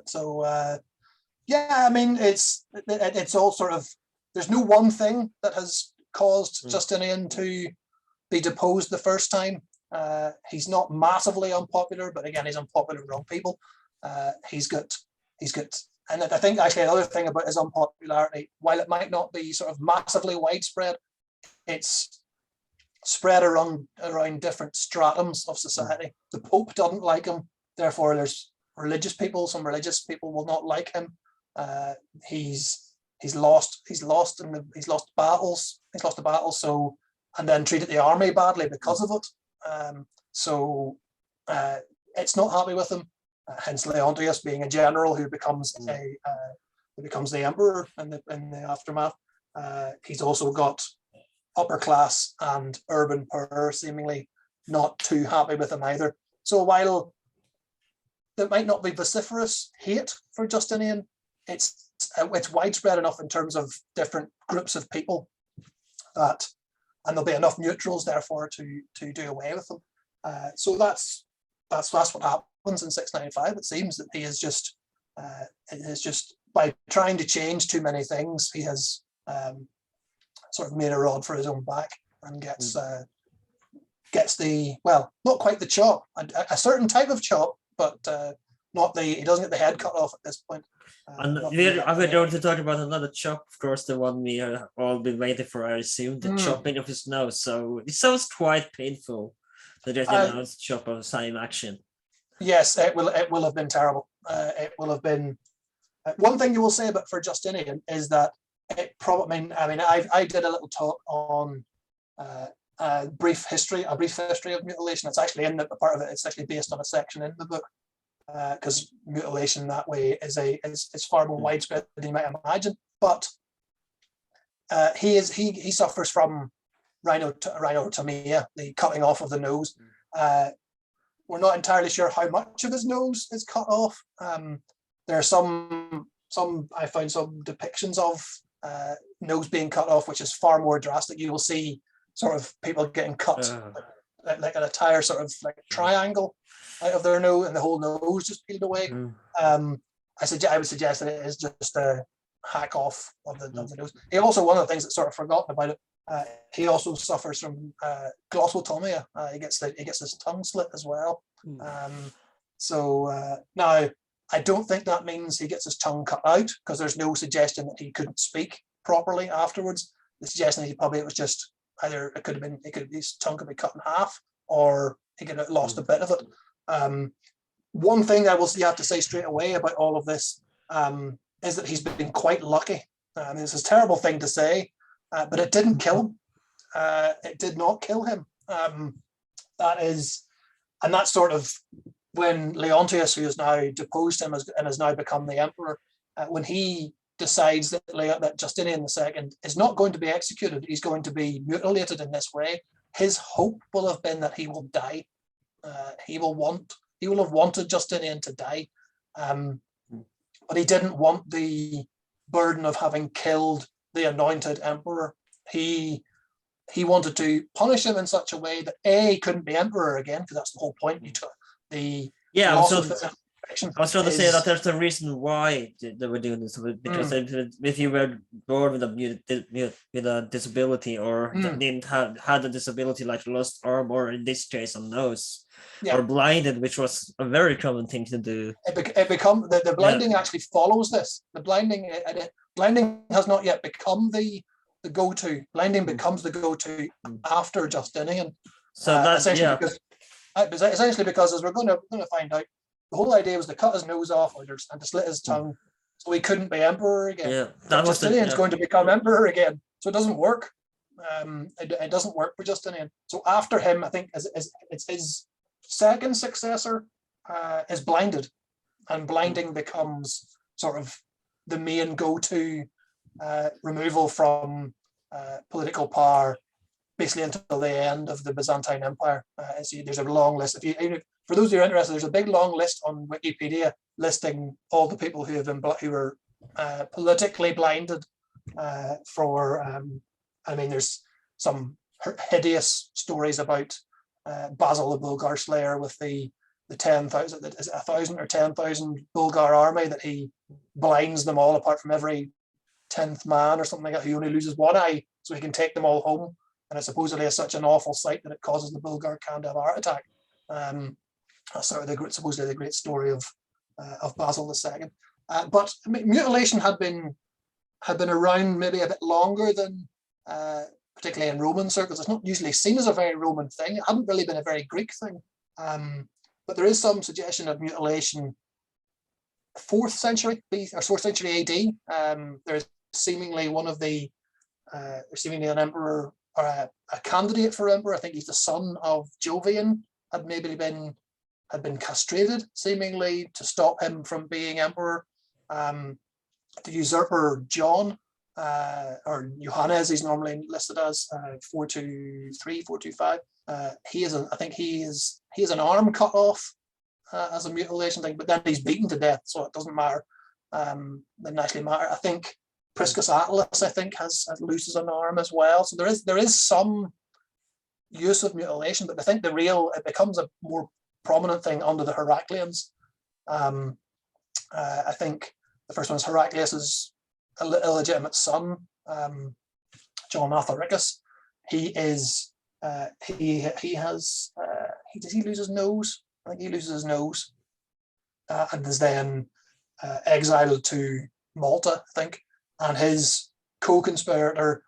So yeah, I mean, it's all sort of, there's no one thing that has caused Justinian to be deposed the first time. He's not massively unpopular, but again, he's unpopular with wrong people. He's got, and I think actually another thing about his unpopularity, while it might not be sort of massively widespread, it's spread around different stratums of society. The Pope doesn't like him, therefore there's religious people. Some religious people will not like him. He's lost battles. He's lost a battle, so, and then treated the army badly because of it. So it's not happy with him. Hence Leontius being a general who becomes the emperor in the aftermath. He's also got upper class and urban poor seemingly not too happy with him either. So while there might not be vociferous hate for Justinian, it's widespread enough in terms of different groups of people that, and there'll be enough neutrals therefore to do away with them. So that's what happens in 695. It seems that he is just by trying to change too many things, he has sort of made a rod for his own back and gets the, well, not quite the chop, a certain type of chop, but not the, he doesn't get the head cut off at this point. And we're going to talk about another chop, of course, the one we have all been waiting for, I assume, the chopping of his nose. So it sounds quite painful that there's a nose chop of the same action. Yes, it will have been terrible. It will have been. One thing you will say about for Justinian is that it probably. I mean, I did a little talk on a brief history of mutilation. It's actually in the part of it. It's actually based on a section in the book, because mutilation that way is far more widespread than you might imagine. But he suffers from rhinotomia, the cutting off of the nose. We're not entirely sure how much of his nose is cut off. There are some I found some depictions of nose being cut off, which is far more drastic. You will see sort of people getting cut like an entire sort of like triangle out of their nose, and the whole nose just peeled away. I would suggest that it is just a hack off of the nose. He also, one of the things that's sort of forgotten about it, he also suffers from glossotomia. He gets his tongue slit as well. So now I don't think that means he gets his tongue cut out, because there's no suggestion that he couldn't speak properly afterwards. The suggestion that it was just either his tongue could be cut in half, or he could have lost a bit of it. One thing you have to say straight away about all of this is that he's been quite lucky. It's a terrible thing to say, but it didn't kill him. It did not kill him. That's sort of when Leontius, who has now deposed him and has now become the emperor, when he decides that Justinian II is not going to be executed, he's going to be mutilated in this way, his hope will have been that he will die. He will have wanted Justinian to die, but he didn't want the burden of having killed the anointed emperor. He wanted to punish him in such a way that he couldn't be emperor again, because that's the whole point. I was trying to say that there's a reason why they were doing this, because if you were born with a disability, or didn't had a disability like lost arm, or in this case a nose, or blinded, which was a very common thing to do. The blinding actually follows this. The blinding has not yet become the go-to. Blinding becomes the go-to after Justinian. So that's essentially because, as we're going to find out, the whole idea was to cut his nose off and to slit his tongue, so he couldn't be emperor again. Justinian's going to become emperor again, so it doesn't work. It doesn't work for Justinian. So after him, I think it's his second successor is blinded, and blinding becomes sort of the main go-to removal from political power, basically until the end of the Byzantine Empire. There's a long list. For those who are interested, there's a big long list on Wikipedia listing all the people who were politically blinded there's some hideous stories about Basil the Bulgar Slayer with the the 10,000, is it 1,000 or 10,000 Bulgar army, that he blinds them all apart from every 10th man or something like that, who only loses one eye, so he can take them all home. And it supposedly is such an awful sight that it causes the Bulgar Khan to have a heart attack. That's sort of supposedly the great story of Basil II. But I mean, mutilation had been around maybe a bit longer than, particularly in Roman circles. It's not usually seen as a very Roman thing. It hadn't really been a very Greek thing. But there is some suggestion of mutilation 4th century or 4th century AD. There's seemingly seemingly an emperor, or a candidate for emperor. I think he's the son of Jovian, had been castrated, seemingly to stop him from being emperor. The usurper John, or Johannes, he's normally listed as 423, 425. I think he is an arm cut off as a mutilation thing, but then he's beaten to death, so it doesn't matter. Doesn't actually matter. I think Priscus Attalus, loses an arm as well. So there is some use of mutilation, but I think it becomes a more prominent thing under the Heraclians. I think the first one is Heraclius's illegitimate son, John Atharicus. Does he lose his nose? I think he loses his nose, and is then exiled to Malta, I think. And his co-conspirator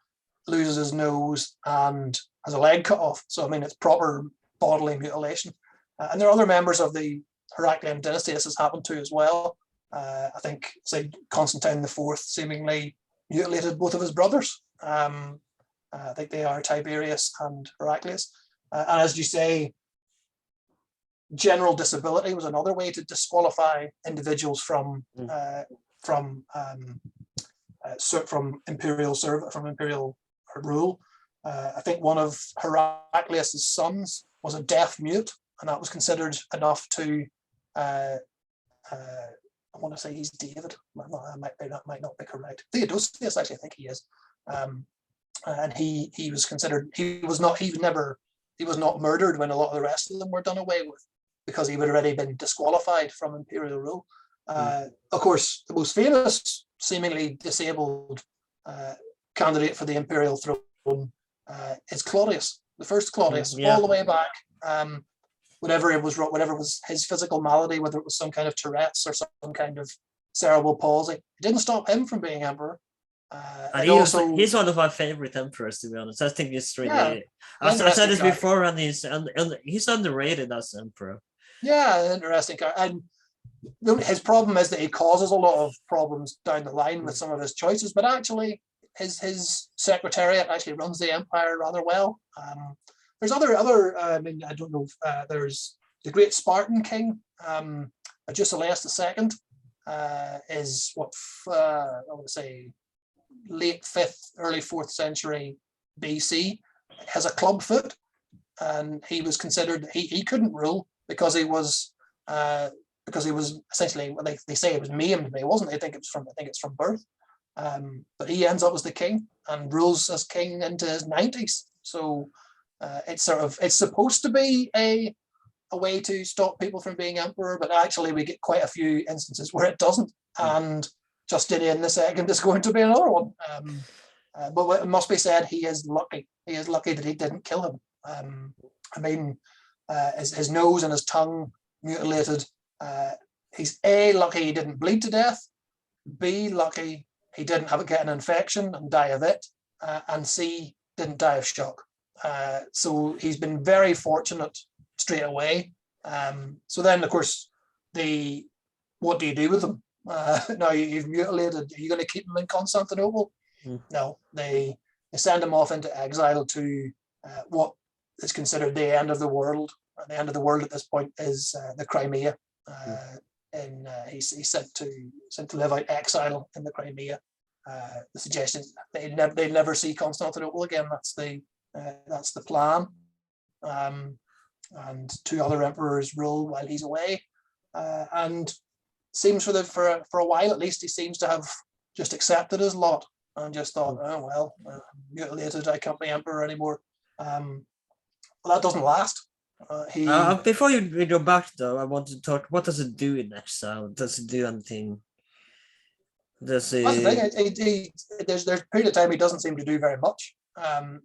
loses his nose and has a leg cut off. So I mean, it's proper bodily mutilation. And there are other members of the Heraclian dynasty this has happened to as well. I think, say, Constantine IV seemingly mutilated both of his brothers. I think they are Tiberius and Heraclius. And as you say, general disability was another way to disqualify individuals from imperial service, from imperial rule. I think one of Heraclius's sons was a deaf mute, and that was considered enough to. I want to say he's David. That might not be correct. Theodosius, actually, I think he is. And he was considered. He was not murdered when a lot of the rest of them were done away with, because he had already been disqualified from imperial rule. Of course, the most famous, seemingly disabled candidate for the imperial throne is Claudius, the first Claudius, all the way back. Whatever was his physical malady, whether it was some kind of Tourette's or some kind of cerebral palsy, it didn't stop him from being emperor. And he's one of my favorite emperors, to be honest. I think it's really. I've said this before, and he's underrated as emperor. Yeah, interesting guy. And his problem is that he causes a lot of problems down the line with some of his choices, but actually his secretariat actually runs the empire rather well. There's other. I mean, I don't know. There's the great Spartan king, Justinius II, is what I would say late 5th, early 4th century BC. Has a club foot, and he was considered he couldn't rule because he was essentially, well, they say it was maimed, but he wasn't. I think it's from birth. But he ends up as the king and rules as king into his 90s. So it's supposed to be a way to stop people from being emperor, but actually we get quite a few instances where it doesn't. And Justinian II is going to be another one. But it must be said, he is lucky. He is lucky that he didn't kill him. I mean, his nose and his tongue mutilated. He's A, lucky he didn't bleed to death. B, lucky he didn't get an infection and die of it. And C, didn't die of shock. So he's been very fortunate straight away. So then, of course, what do you do with him? Now you've mutilated. Are you going to keep him in Constantinople? No, they send him off into exile to what is considered the end of the world. And the end of the world at this point is the Crimea. He's sent to live out exile in the Crimea. The suggestion is they'll never see Constantinople again. That's the plan. And 2 other emperors rule while he's away. And seems for a while at least, he seems to have just accepted his lot and just thought, oh well, mutilated, I can't be emperor anymore. Well, that doesn't last. Before we go back though, I want to talk. What does it do in Exile? Does it do anything? Does it? That's the thing. There's a period of time he doesn't seem to do very much.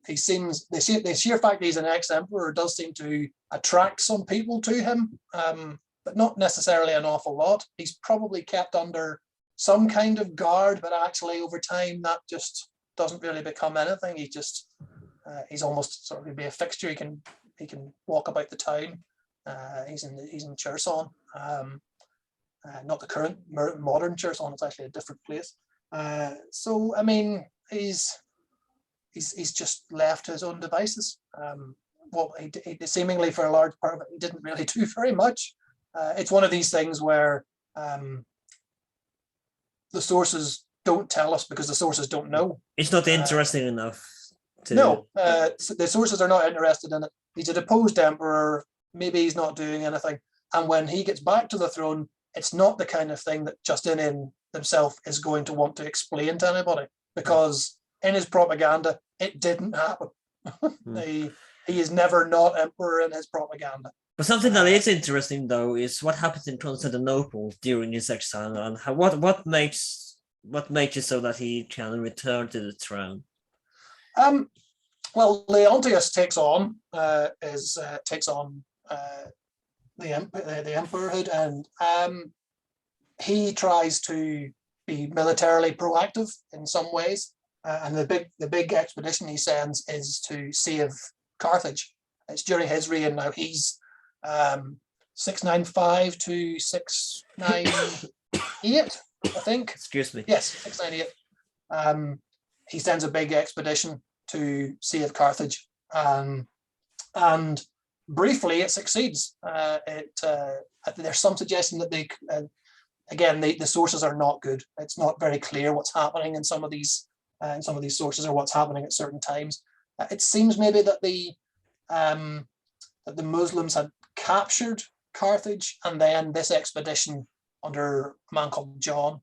He seems the sheer fact he's an ex-emperor does seem to attract some people to him, but not necessarily an awful lot. He's probably kept under some kind of guard, but actually over time that just doesn't really become anything. He's almost sort of be a fixture. He can walk about the town. He's in Cherson. Not the current modern Cherson, it's actually a different place. So I mean, he's just left to his own devices. Well, he seemingly for a large part of it, he didn't really do very much. It's one of these things where the sources don't tell us because the sources don't know. It's not interesting enough. No, the sources are not interested in it. He's a deposed emperor. Maybe he's not doing anything. And when he gets back to the throne, it's not the kind of thing that Justinian himself is going to want to explain to anybody, because in his propaganda, it didn't happen. He is never not emperor in his propaganda. But something that is interesting, though, is what happens in Constantinople during his exile, and what makes it so that he can return to the throne. Well, Leontius takes on the emperorhood, and he tries to be militarily proactive in some ways. And the big expedition he sends is to save Carthage. It's during his reign. Now he's 695 to 698, I think. Excuse me. Yes, 698. He sends a big expedition to save Carthage, and briefly it succeeds. There's some suggestion that the sources are not good. It's not very clear what's happening in some of these sources, or what's happening at certain times. It seems maybe that the Muslims had captured Carthage, and then this expedition under a man called John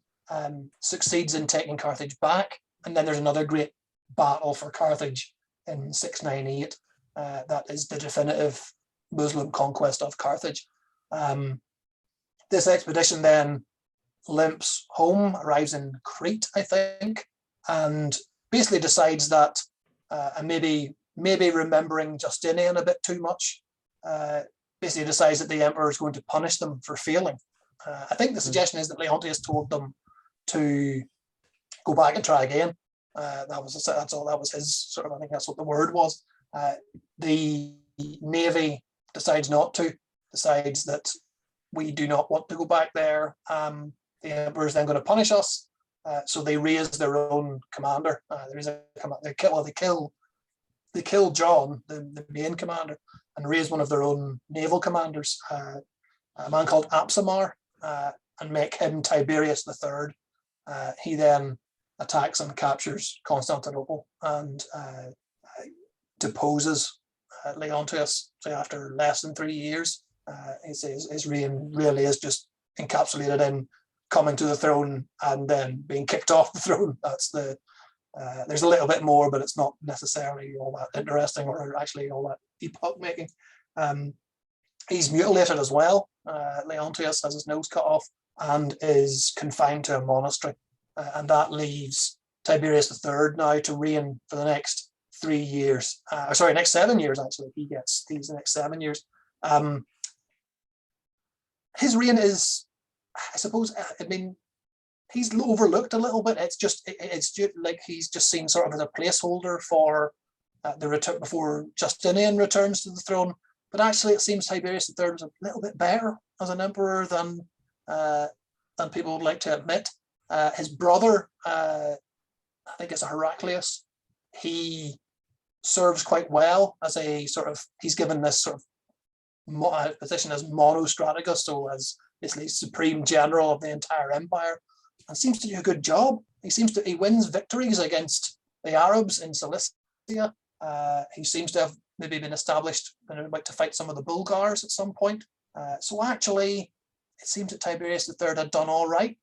succeeds in taking Carthage back. And then there's another great battle for Carthage in 698. That is the definitive Muslim conquest of Carthage. This expedition then limps home, arrives in Crete, I think, and basically decides that, and maybe remembering Justinian a bit too much, basically decides that the emperor is going to punish them for failing. I think the suggestion is that Leontius told them to go back and try again. That was his sort of, I think that's what the word was. The navy decides not to, decides that we do not want to go back there. The emperor is then going to punish us. So they raise their own commander. They kill John, the main commander, and raise one of their own naval commanders, a man called Apsamar, and make him Tiberius III. He then attacks and captures Constantinople and deposes Leontius. So after less than 3 years, his reign really is just encapsulated in coming to the throne and then being kicked off the throne. That's there's a little bit more, but it's not necessarily all that interesting or actually all that epoch making. He's mutilated as well. Leontius has his nose cut off and is confined to a monastery. And that leaves Tiberius III now to reign for the next 3 years. Next 7 years, actually. He's the next 7 years. His reign is, I suppose, he's overlooked a little bit. It's just like he's just seen sort of as a placeholder for the return before Justinian returns to the throne. But actually, it seems Tiberius III was a little bit better as an emperor than people would like to admit. His brother, I think it's a Heraclius, he serves quite well as a sort of, he's given this sort of position as monostrategos, so as basically supreme general of the entire empire, and seems to do a good job. He wins victories against the Arabs in Cilicia. He seems to have maybe been established and about to fight some of the Bulgars at some point. So actually, it seems that Tiberius III had done all right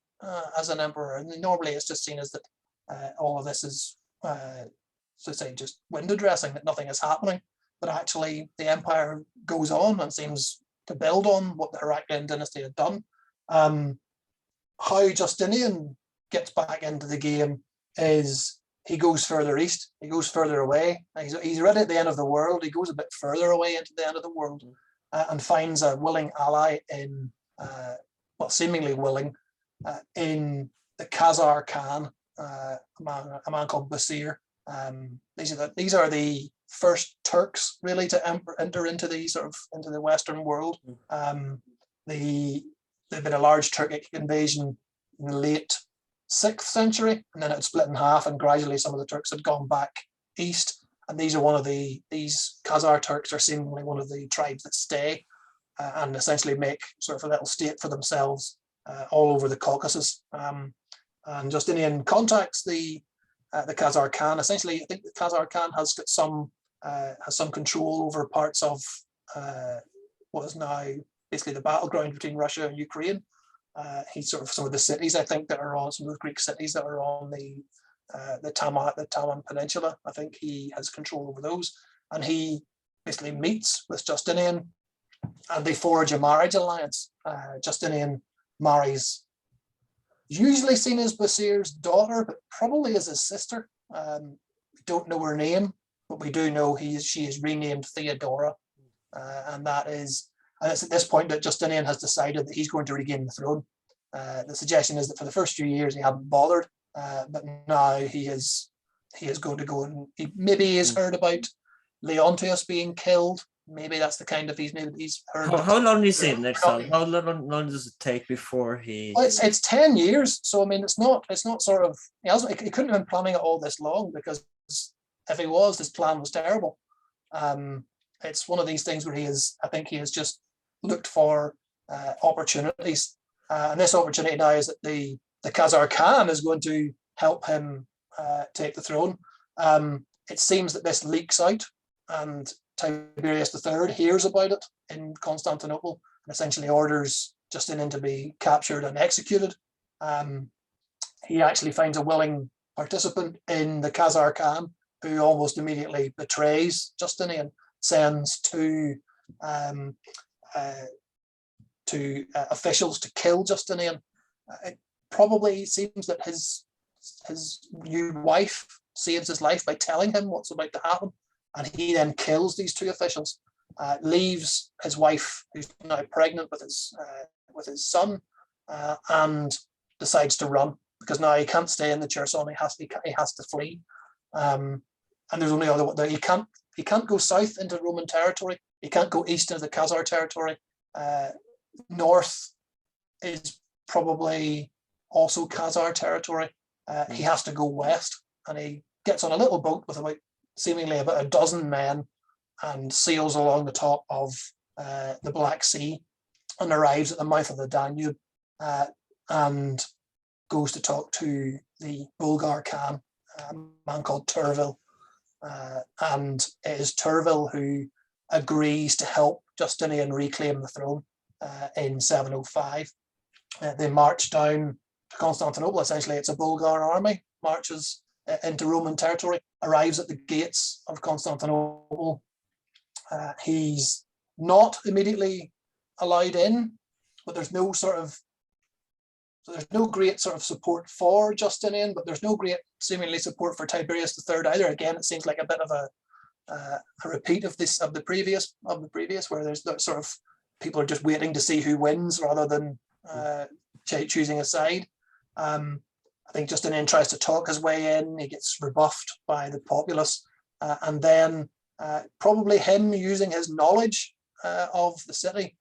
as an emperor, and normally it's just seen as that all of this is, so to say, just window dressing, that nothing is happening. but actually the empire goes on and seems to build on what the Heraclean dynasty had done. How Justinian gets back into the game is he goes further east, he goes further away. He's already at the end of the world, he goes a bit further away into the end of the world and finds a willing ally in, well, seemingly willing, in the Khazar Khan, a man called Basir. These are the first Turks really to enter into the Western world. There'd been a large Turkic invasion in the late 6th century, and then it split in half, and gradually some of the Turks had gone back east. And these Khazar Turks are seemingly one of the tribes that stay and essentially make sort of a little state for themselves all over the Caucasus. And Justinian contacts the Khazar Khan. Essentially, I think the Khazar Khan has got some control over parts of what is now basically the battleground between Russia and Ukraine. He's sort of some of the cities, I think, that are on some of the Greek cities that are on the Taman Peninsula. I think he has control over those, and he basically meets with Justinian, and they forge a marriage alliance. Justinian marries, usually seen as Basir's daughter, but probably as his sister. We don't know her name, but we do know she is renamed Theodora, and it's at this point that Justinian has decided that he's going to regain the throne. The suggestion is that for the first few years he hadn't bothered, but now he is going to go, and maybe he's heard about Leontius being killed. Maybe that's the kind of he's heard. How long is he in exile? How long does it take before he? Well, it's 10 years, so I mean it's not sort of he couldn't have been planning it all this long, because if he was, his plan was terrible. It's one of these things where I think he has just looked for opportunities, and this opportunity now is that the Khazar Khan is going to help him take the throne. It seems that this leaks out, and Tiberius III hears about it in Constantinople and essentially orders Justinian to be captured and executed. He actually finds a willing participant in the Khazar Khan, who almost immediately betrays Justinian, sends two officials to kill Justinian. It probably seems that his new wife saves his life by telling him what's about to happen, and he then kills these two officials, leaves his wife, who's now pregnant with his son, and decides to run, because now he can't stay in the Cherson. He has to flee, and there's only other. He can't go south into Roman territory. He can't go east into the Khazar territory. North is probably also Khazar territory. He has to go west, and he gets on a little boat with seemingly about a dozen men and sails along the top of the Black Sea and arrives at the mouth of the Danube and goes to talk to the Bulgar Khan, a man called Turvil. And it is Turvil who agrees to help Justinian reclaim the throne in 705. They march down to Constantinople. Essentially, it's a Bulgar army, marches into Roman territory, arrives at the gates of Constantinople. He's not immediately allowed in, but there's no great sort of support for Justinian, but there's no great seemingly support for Tiberius III either. Again, it seems like a bit of a repeat of the previous, where there's that sort of people are just waiting to see who wins rather than choosing a side. I think Justinian tries to talk his way in. He gets rebuffed by the populace, and then probably him using his knowledge of the city,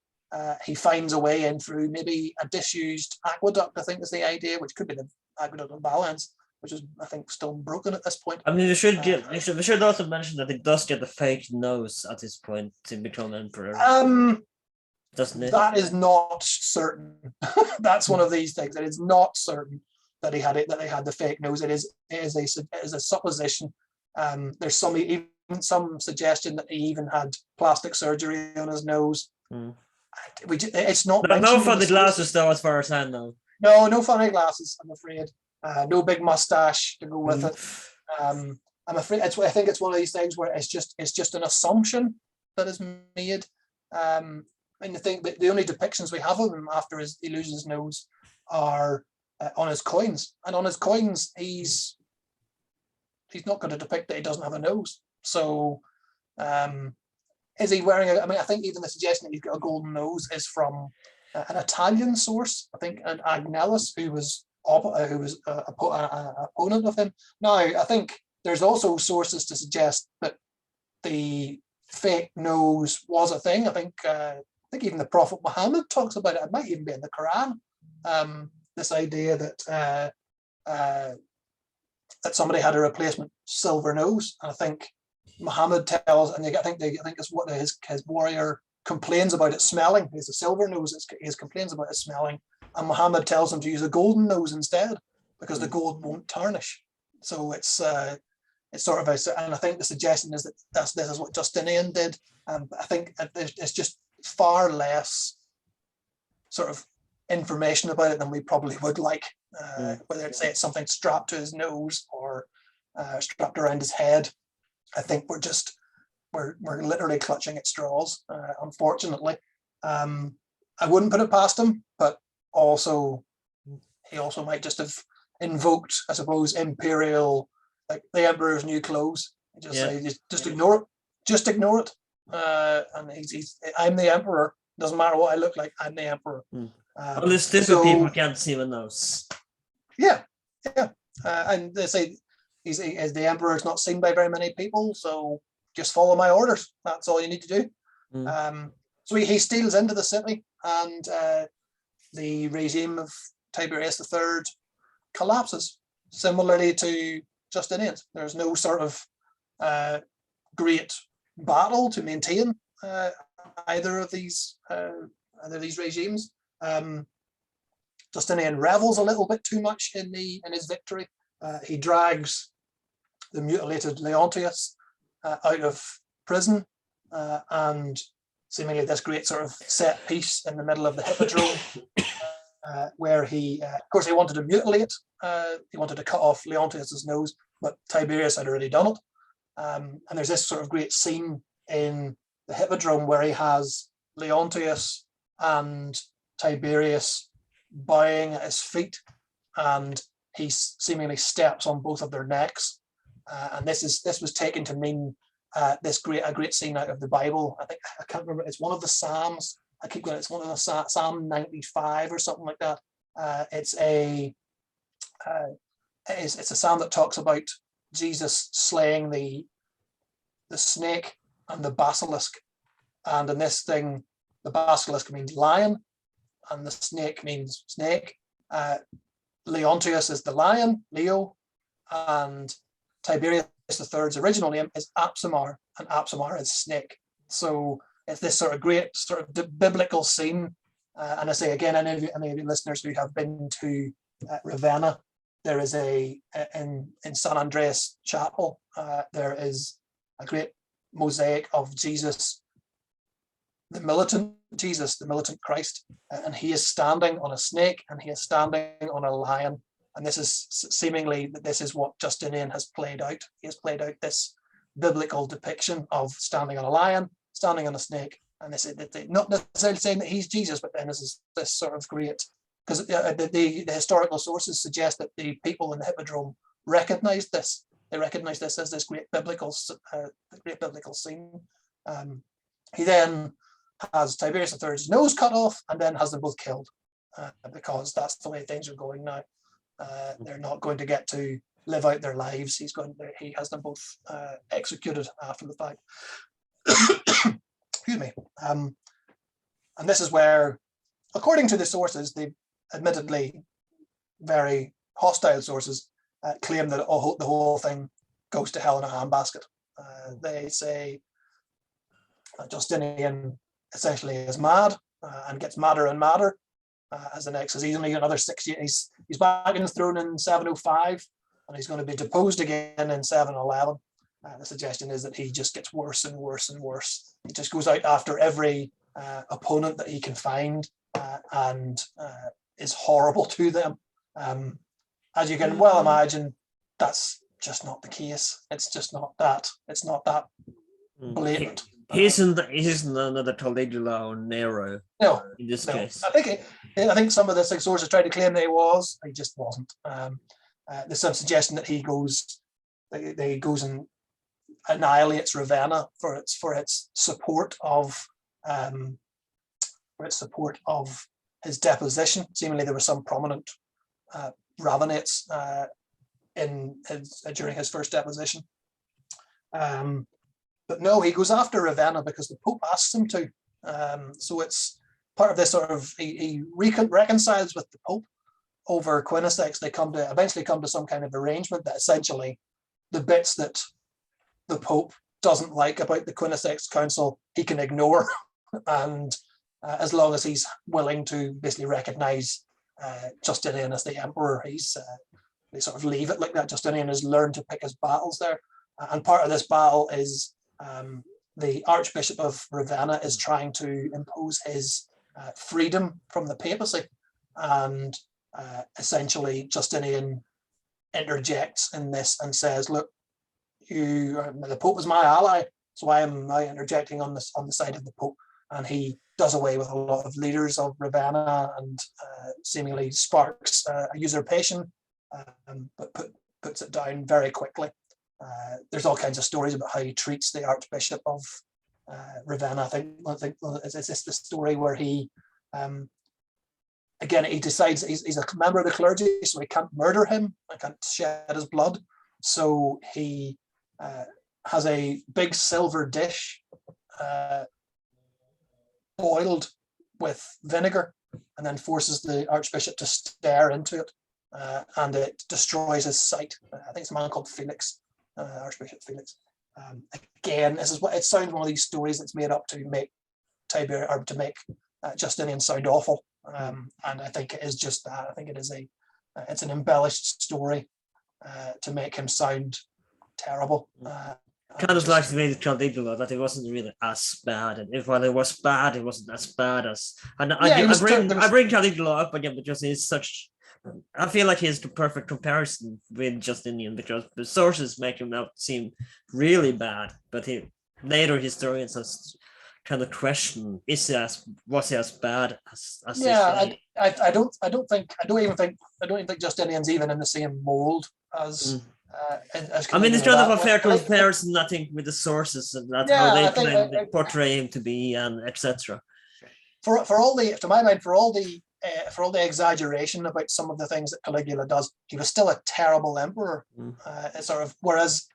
he finds a way in through maybe a disused aqueduct, I think is the idea, which could be the aqueduct of Valence, which is, I think, still broken at this point. I mean, we should also mention that it does get a fake nose at this point to become emperor. Doesn't it? That is not certain. That's one of these things. It is not certain that he had the fake nose. It is a supposition. There's some suggestion that he even had plastic surgery on his nose. It's not. No funny glasses, though, as far as I know. No funny glasses, I'm afraid. No big mustache to go with it. I'm afraid I think it's one of these things where it's just an assumption that is made. And the only depictions we have of him after he loses his nose are on his coins, and on his coins he's not going to depict that he doesn't have a nose. So is he wearing I think even the suggestion that he's got a golden nose is from an Italian source, I think, an Agnellus, who was an opponent of him. Now, I think there's also sources to suggest that the fake nose was a thing. I think even the Prophet Muhammad talks about it. It might even be in the Quran. This idea that that somebody had a replacement silver nose. And I think Muhammad tells, and I think it's what his warrior complains about it smelling. He has a silver nose. He complains about it smelling, and Muhammad tells him to use a golden nose instead because the gold won't tarnish. So it's sort of and I think the suggestion is that this is what Justinian did. I think it's just far less sort of information about it than we probably would like. Whether it's something strapped to his nose or strapped around his head. I think we're literally clutching at straws, unfortunately. I wouldn't put it past him, but he also might just have invoked, I suppose, imperial, like the emperor's new clothes. Just ignore it. Just ignore it. And I'm the emperor. Doesn't matter what I look like. I'm the emperor. Only stupid people can't see the nose. Yeah. And they say the emperor is not seen by very many people, so just follow my orders. That's all you need to do. So he steals into the city, and the regime of Tiberius III collapses, similarly to Justinian's. There's no sort of great battle to maintain either of these regimes. Justinian revels a little bit too much in his victory. He drags the mutilated Leontius out of prison, and seemingly this great sort of set piece in the middle of the hippodrome, where he wanted to mutilate. He wanted to cut off Leontius's nose, but Tiberius had already done it. And there's this sort of great scene in the hippodrome where he has Leontius and Tiberius bowing at his feet, and he seemingly steps on both of their necks. And this was taken to mean a great scene out of the Bible. I can't remember. It's one of the Psalms. I keep going. It's one of the Psalm 95 or something like that. It's a psalm that talks about Jesus slaying the snake and the basilisk. And in this thing, the basilisk means lion, and the snake means snake. Leontius is the lion, Leo, and Tiberius III's original name is Apsamar, and Apsamar is snake. So it's this sort of great sort of biblical scene. And I say again, any of your listeners who have been to Ravenna, there is in San Andreas Chapel, there is a great mosaic of Jesus, the militant Christ, and he is standing on a snake and he is standing on a lion. And this is what Justinian has played out. He has played out this biblical depiction of standing on a lion, standing on a snake, and this is not necessarily saying that he's Jesus, but then this sort of great, because the historical sources suggest that the people in the hippodrome recognized this. They recognized this as this great biblical scene. He then has Tiberius III's nose cut off, and then has them both killed, because that's the way things are going now. They're not going to get to live out their lives. He has them both executed after the fact. Excuse me. And this is where, according to the sources, the admittedly very hostile sources, claim that the whole thing goes to hell in a handbasket. They say Justinian essentially is mad and gets madder and madder as he's only another 6 years. He's back in the throne in 705, and he's going to be deposed again in 711. The suggestion is that he just gets worse and worse and worse. He just goes out after every opponent that he can find, and is horrible to them. As you can well imagine, that's just not the case. It's just not that. It's not that blatant. He isn't another Caligula or Nero. No, in this no. case. I think some of the sources tried to claim that he was. He just wasn't. There's some suggestion that he goes and annihilates Ravenna for its support of his deposition. Seemingly, there were some prominent Ravenites during his first deposition. But no, he goes after Ravenna because the Pope asks him to. So it's part of this sort of he reconciles with the Pope over Quinasex. They eventually come to some kind of arrangement that essentially the bits that the Pope doesn't like about the Quinasex Council he can ignore, and as long as he's willing to basically recognize Justinian as the emperor, they sort of leave it like that. Justinian has learned to pick his battles there, and part of this battle is the Archbishop of Ravenna is trying to impose his freedom from the papacy, and essentially Justinian interjects in this and says, "Look, the Pope is my ally, so I am now interjecting on the side of the Pope," and he does away with a lot of leaders of Ravenna and seemingly sparks a usurpation, but puts it down very quickly. There's all kinds of stories about how he treats the Archbishop of Ravenna. I think it's this the story where he decides he's a member of the clergy, so he can't murder him, I can't shed his blood. So he has a big silver dish boiled with vinegar, and then forces the Archbishop to stare into it, and it destroys his sight. I think it's a man called Felix. Archbishop Felix. Again, this is what it sounds one of these stories that's made up to make Justinian sound awful, and I think it is just that. I think it's an embellished story to make him sound terrible. Kind of like the way Caligula, that it wasn't really as bad, and if while it was bad, it wasn't as bad as. And I bring Caligula up again because he's such. I feel like he's the perfect comparison with Justinian because the sources make him out seem really bad, but later historians has kind of questioned was he as bad as I don't even think Justinian's even in the same mold as. I mean, it's kind of a fair comparison, I think, with the sources and how they portray him to be and etc. To my mind, for all the exaggeration about some of the things that Caligula does, he was still a terrible emperor. Whereas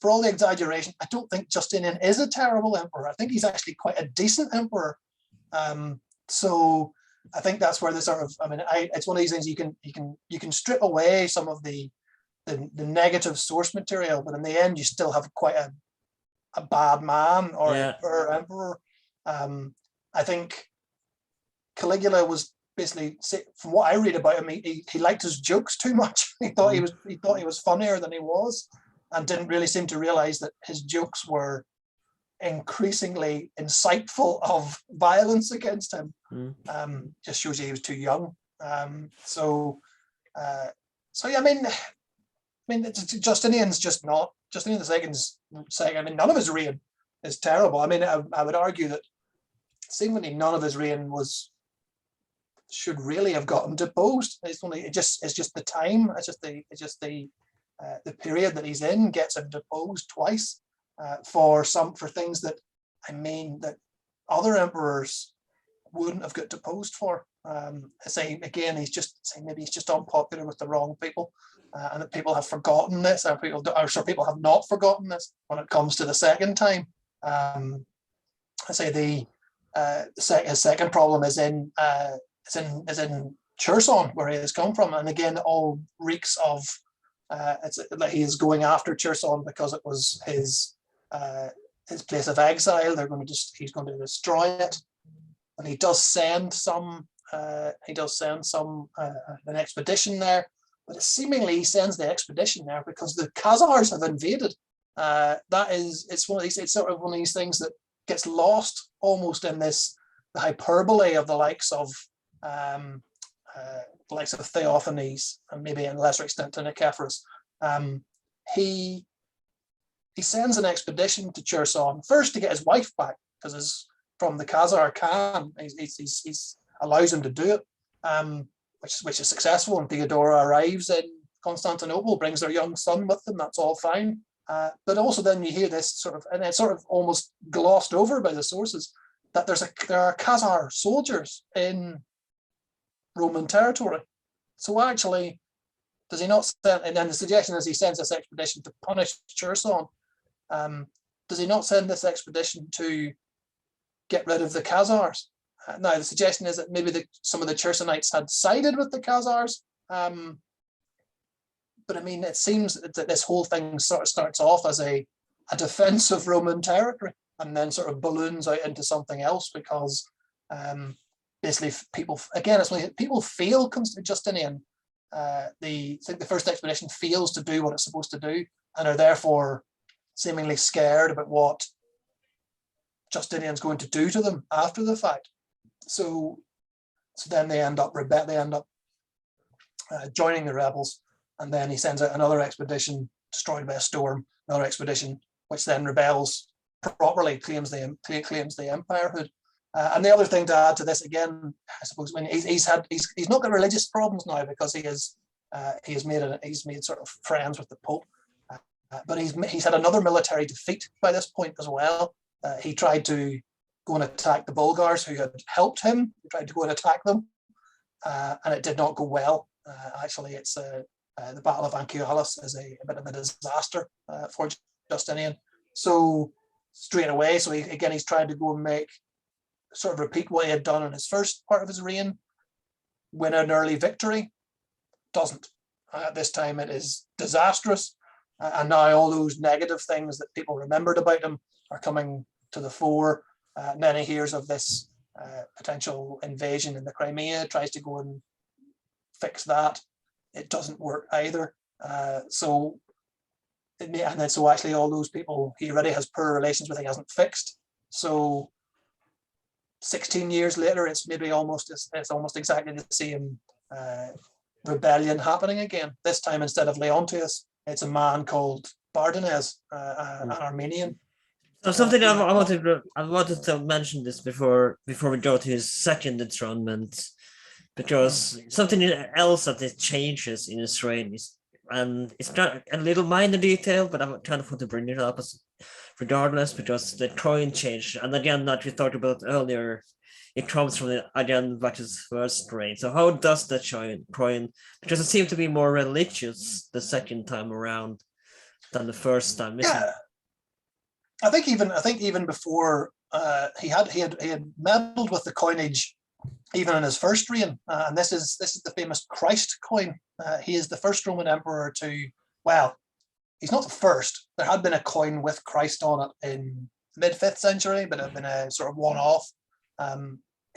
for all the exaggeration, I don't think Justinian is a terrible emperor. I think he's actually quite a decent emperor. So I think that's where it's one of these things you can strip away some of the negative source material, but in the end you still have quite a bad man or emperor. I think Caligula was basically, from what I read about him, he liked his jokes too much. He thought he was funnier than he was, and didn't really seem to realize that his jokes were increasingly insightful of violence against him. Just shows you he was too young. Justinian's just not. Justinian II's second. I mean, none of his reign is terrible. I mean, I would argue that seemingly none of his reign should really have gotten deposed. It's just the time. It's just the period that he's in gets him deposed twice for things that other emperors wouldn't have got deposed for. Maybe he's just unpopular with the wrong people, and that people have forgotten this, or people have not forgotten this when it comes to the second time. His second problem is in Cherson, where he has come from, and again, it all reeks of that he is going after Cherson because it was his place of exile. He's going to destroy it, and he does send an expedition there, but seemingly he sends the expedition there because the Khazars have invaded. It's sort of one of these things that gets lost almost in the hyperbole of the likes of Theophanes, and maybe in a lesser extent to Nicephorus. he sends an expedition to Cherson first to get his wife back, because from the Khazar Khan, he's allows him to do it, which is successful. And Theodora arrives in Constantinople, brings their young son with them. That's all fine. But also then you hear this and it's sort of almost glossed over by the sources, that there are Khazar soldiers in Roman territory. So actually, does he not send? And then the suggestion is he sends this expedition to punish Cherson. Does he not send this expedition to get rid of the Khazars? Now the suggestion is that maybe some of the Chersonites had sided with the Khazars. But I mean, it seems that this whole thing sort of starts off as a defense of Roman territory, and then sort of balloons out into something else, because basically people, again, it's when people fail Justinian. I think the first expedition fails to do what it's supposed to do, and are therefore seemingly scared about what Justinian's going to do to them after the fact. So then they end up joining the rebels. And then he sends out another expedition, destroyed by a storm, another expedition, which then rebels properly, claims the empirehood. And the other thing to add to this, again, I suppose, when he's not got religious problems now, because he's made sort of friends with the Pope, but he's had another military defeat by this point as well. He tried to go and attack the Bulgars who had helped him. He tried to go and attack them, and it did not go well. Actually, it's the Battle of Anchialis is a bit of a disaster for Justinian. So straight away, he's trying to go and repeat what he had done in his first part of his reign, win an early victory. Doesn't. This time it is disastrous, and now all those negative things that people remembered about him are coming to the fore. And then he hears of this potential invasion in the Crimea, tries to go and fix that. It doesn't work either. So actually all those people he already has poor relations with, he hasn't fixed. So 16 years later, it's almost exactly the same rebellion happening again. This time, instead of Leontius, it's a man called Bardanes, an Armenian. So something I wanted to mention this before we go to his second enthronement, because something else that it changes in his reign is, and it's not a little minor detail, but I'm kind of want to bring it up regardless, because the coin changed, and again, that we talked about earlier, it comes from Vatican's first reign. So how does the coin? Because it seemed to be more religious the second time around than the first time. Yeah, I think even before he had meddled with the coinage even in his first reign, and this is the famous Christ coin. He is the first Roman emperor to, well, he's not the first. There had been a coin with Christ on it in the mid-5th century, but it had been a sort of one-off.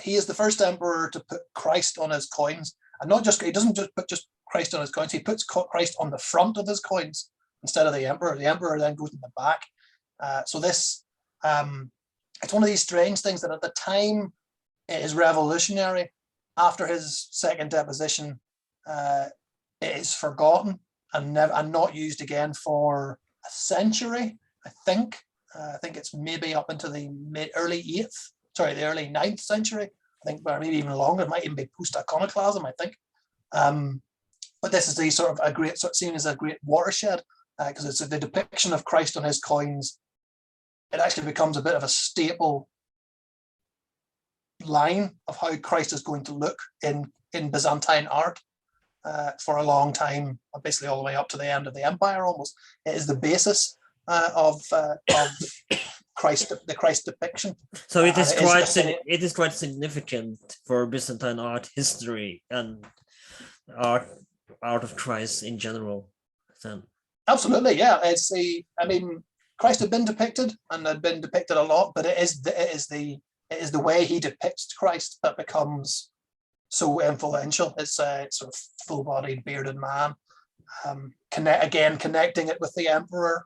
He is the first emperor to put Christ on his coins, and he doesn't just put Christ on his coins. He puts Christ on the front of his coins instead of the emperor. The emperor then goes in the back. So this, it's one of these strange things that at the time it is revolutionary. After his second deposition, it is forgotten and not used again for a century. I think it's maybe up into the early 9th century. I think, or maybe even longer. It might even be post-iconoclasm, I think. But this is the sort of seen as a great watershed, because it's the depiction of Christ on his coins. It actually becomes a bit of a staple line of how Christ is going to look in Byzantine art for a long time, basically all the way up to the end of the empire almost. It is the basis of Christ, the Christ depiction. So it is quite significant for Byzantine art history and art of Christ in general. So. Absolutely, yeah. Christ had been depicted and had been depicted a lot, but it is the way he depicts Christ that becomes so influential. It's a sort of full-bodied, bearded man. Connecting it with the emperor.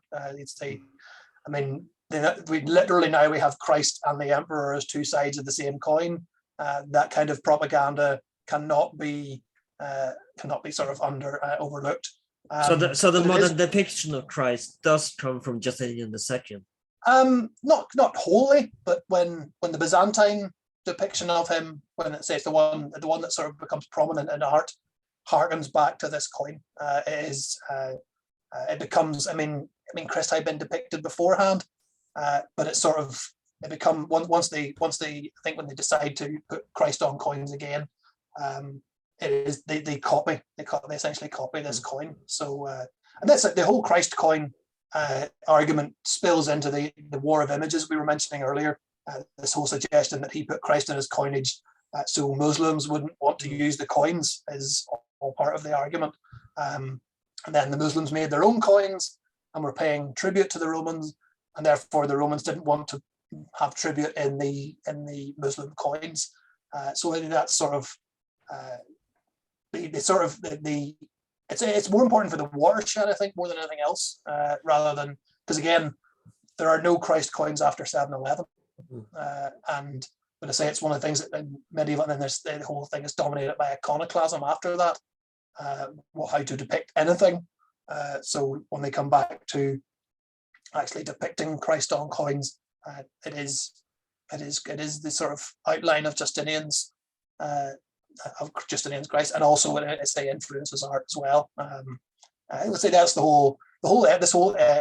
We literally now we have Christ and the emperor as two sides of the same coin. That kind of propaganda cannot be sort of overlooked. So the but it modern is, depiction of Christ does come from Justinian II. not wholly, but when the Byzantine depiction of him, when it says the one that sort of becomes prominent in art, harkens back to this coin. It becomes, I mean, Christ had been depicted beforehand, but it sort of once they I think when they decide to put Christ on coins again, it is they essentially copy this coin. So and that's the whole Christ coin argument spills into the war of images we were mentioning earlier. This whole suggestion that he put Christ in his coinage so Muslims wouldn't want to use the coins is all part of the argument. And then the Muslims made their own coins and were paying tribute to the Romans, and therefore the Romans didn't want to have tribute in the Muslim coins. So that's sort of it's more important for the watershed, I think, more than anything else, rather than, because again, there are no Christ coins after 711. But I say it's one of the things that in medieval, and then there's the whole thing is dominated by iconoclasm after that. How to depict anything. So when they come back to actually depicting Christ on coins, it is the sort of outline of Justinian's Christ, and also I say influences art as well. I would say that's this whole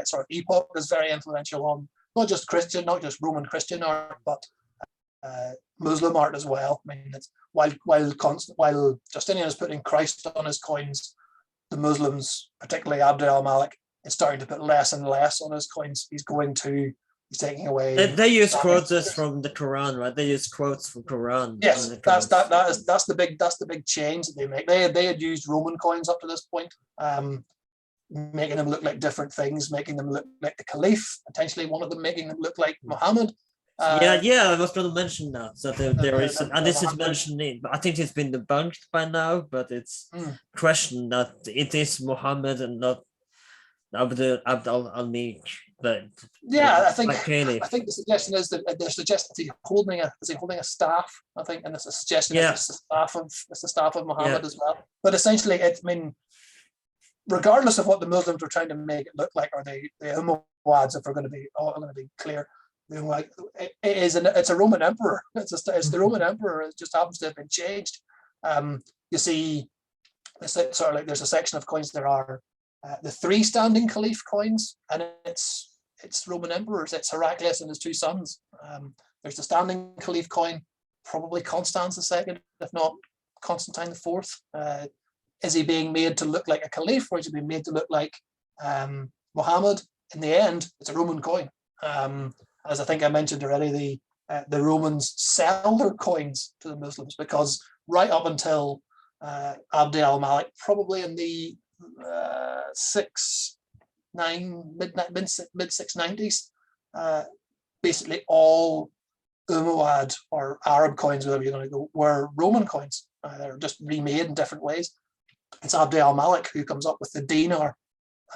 sort of epoch is very influential on not just Roman Christian art, but Muslim art as well. I mean, it's, while Justinian is putting Christ on his coins, the Muslims, particularly Abd al-Malik, is starting to put less and less on his coins. He's taking away. They use quotes from the Quran, right? They use quotes from Quran. Yes, that's the big change that they make. They had used Roman coins up to this point, making them look like different things, making them look like the Khalif, potentially one of them making them look like Muhammad. I was going to mention that. So there is, and this is mentioned I think it's been debunked by now, but it's questioned that it is Muhammad and not Abd al-Malik. I think the suggestion is that they're suggesting he's holding a staff, I think, and it's a suggestion that it's the staff of Muhammad as well. But essentially, regardless of what the Muslims were trying to make it look like, or the Umayyads, if we're going to be clear, like it's a Roman emperor. It's the Roman emperor. It just happens to have been changed. You see, it's sort of like there's a section of coins. There are the 3 standing Khalif coins, and it's Roman emperors. It's Heraclius and his 2 sons. There's the standing Khalif coin, probably Constans II, if not Constantine IV. Is he being made to look like a Khalif, or is he being made to look like Muhammad? In the end, it's a Roman coin. As I think I mentioned already, the Romans sell their coins to the Muslims, because right up until Abd al-Malik, probably in the mid 690s, basically all Umayyad or Arab coins, whatever you're going to go, were Roman coins. They're just remade in different ways. It's Abd al-Malik who comes up with the dinar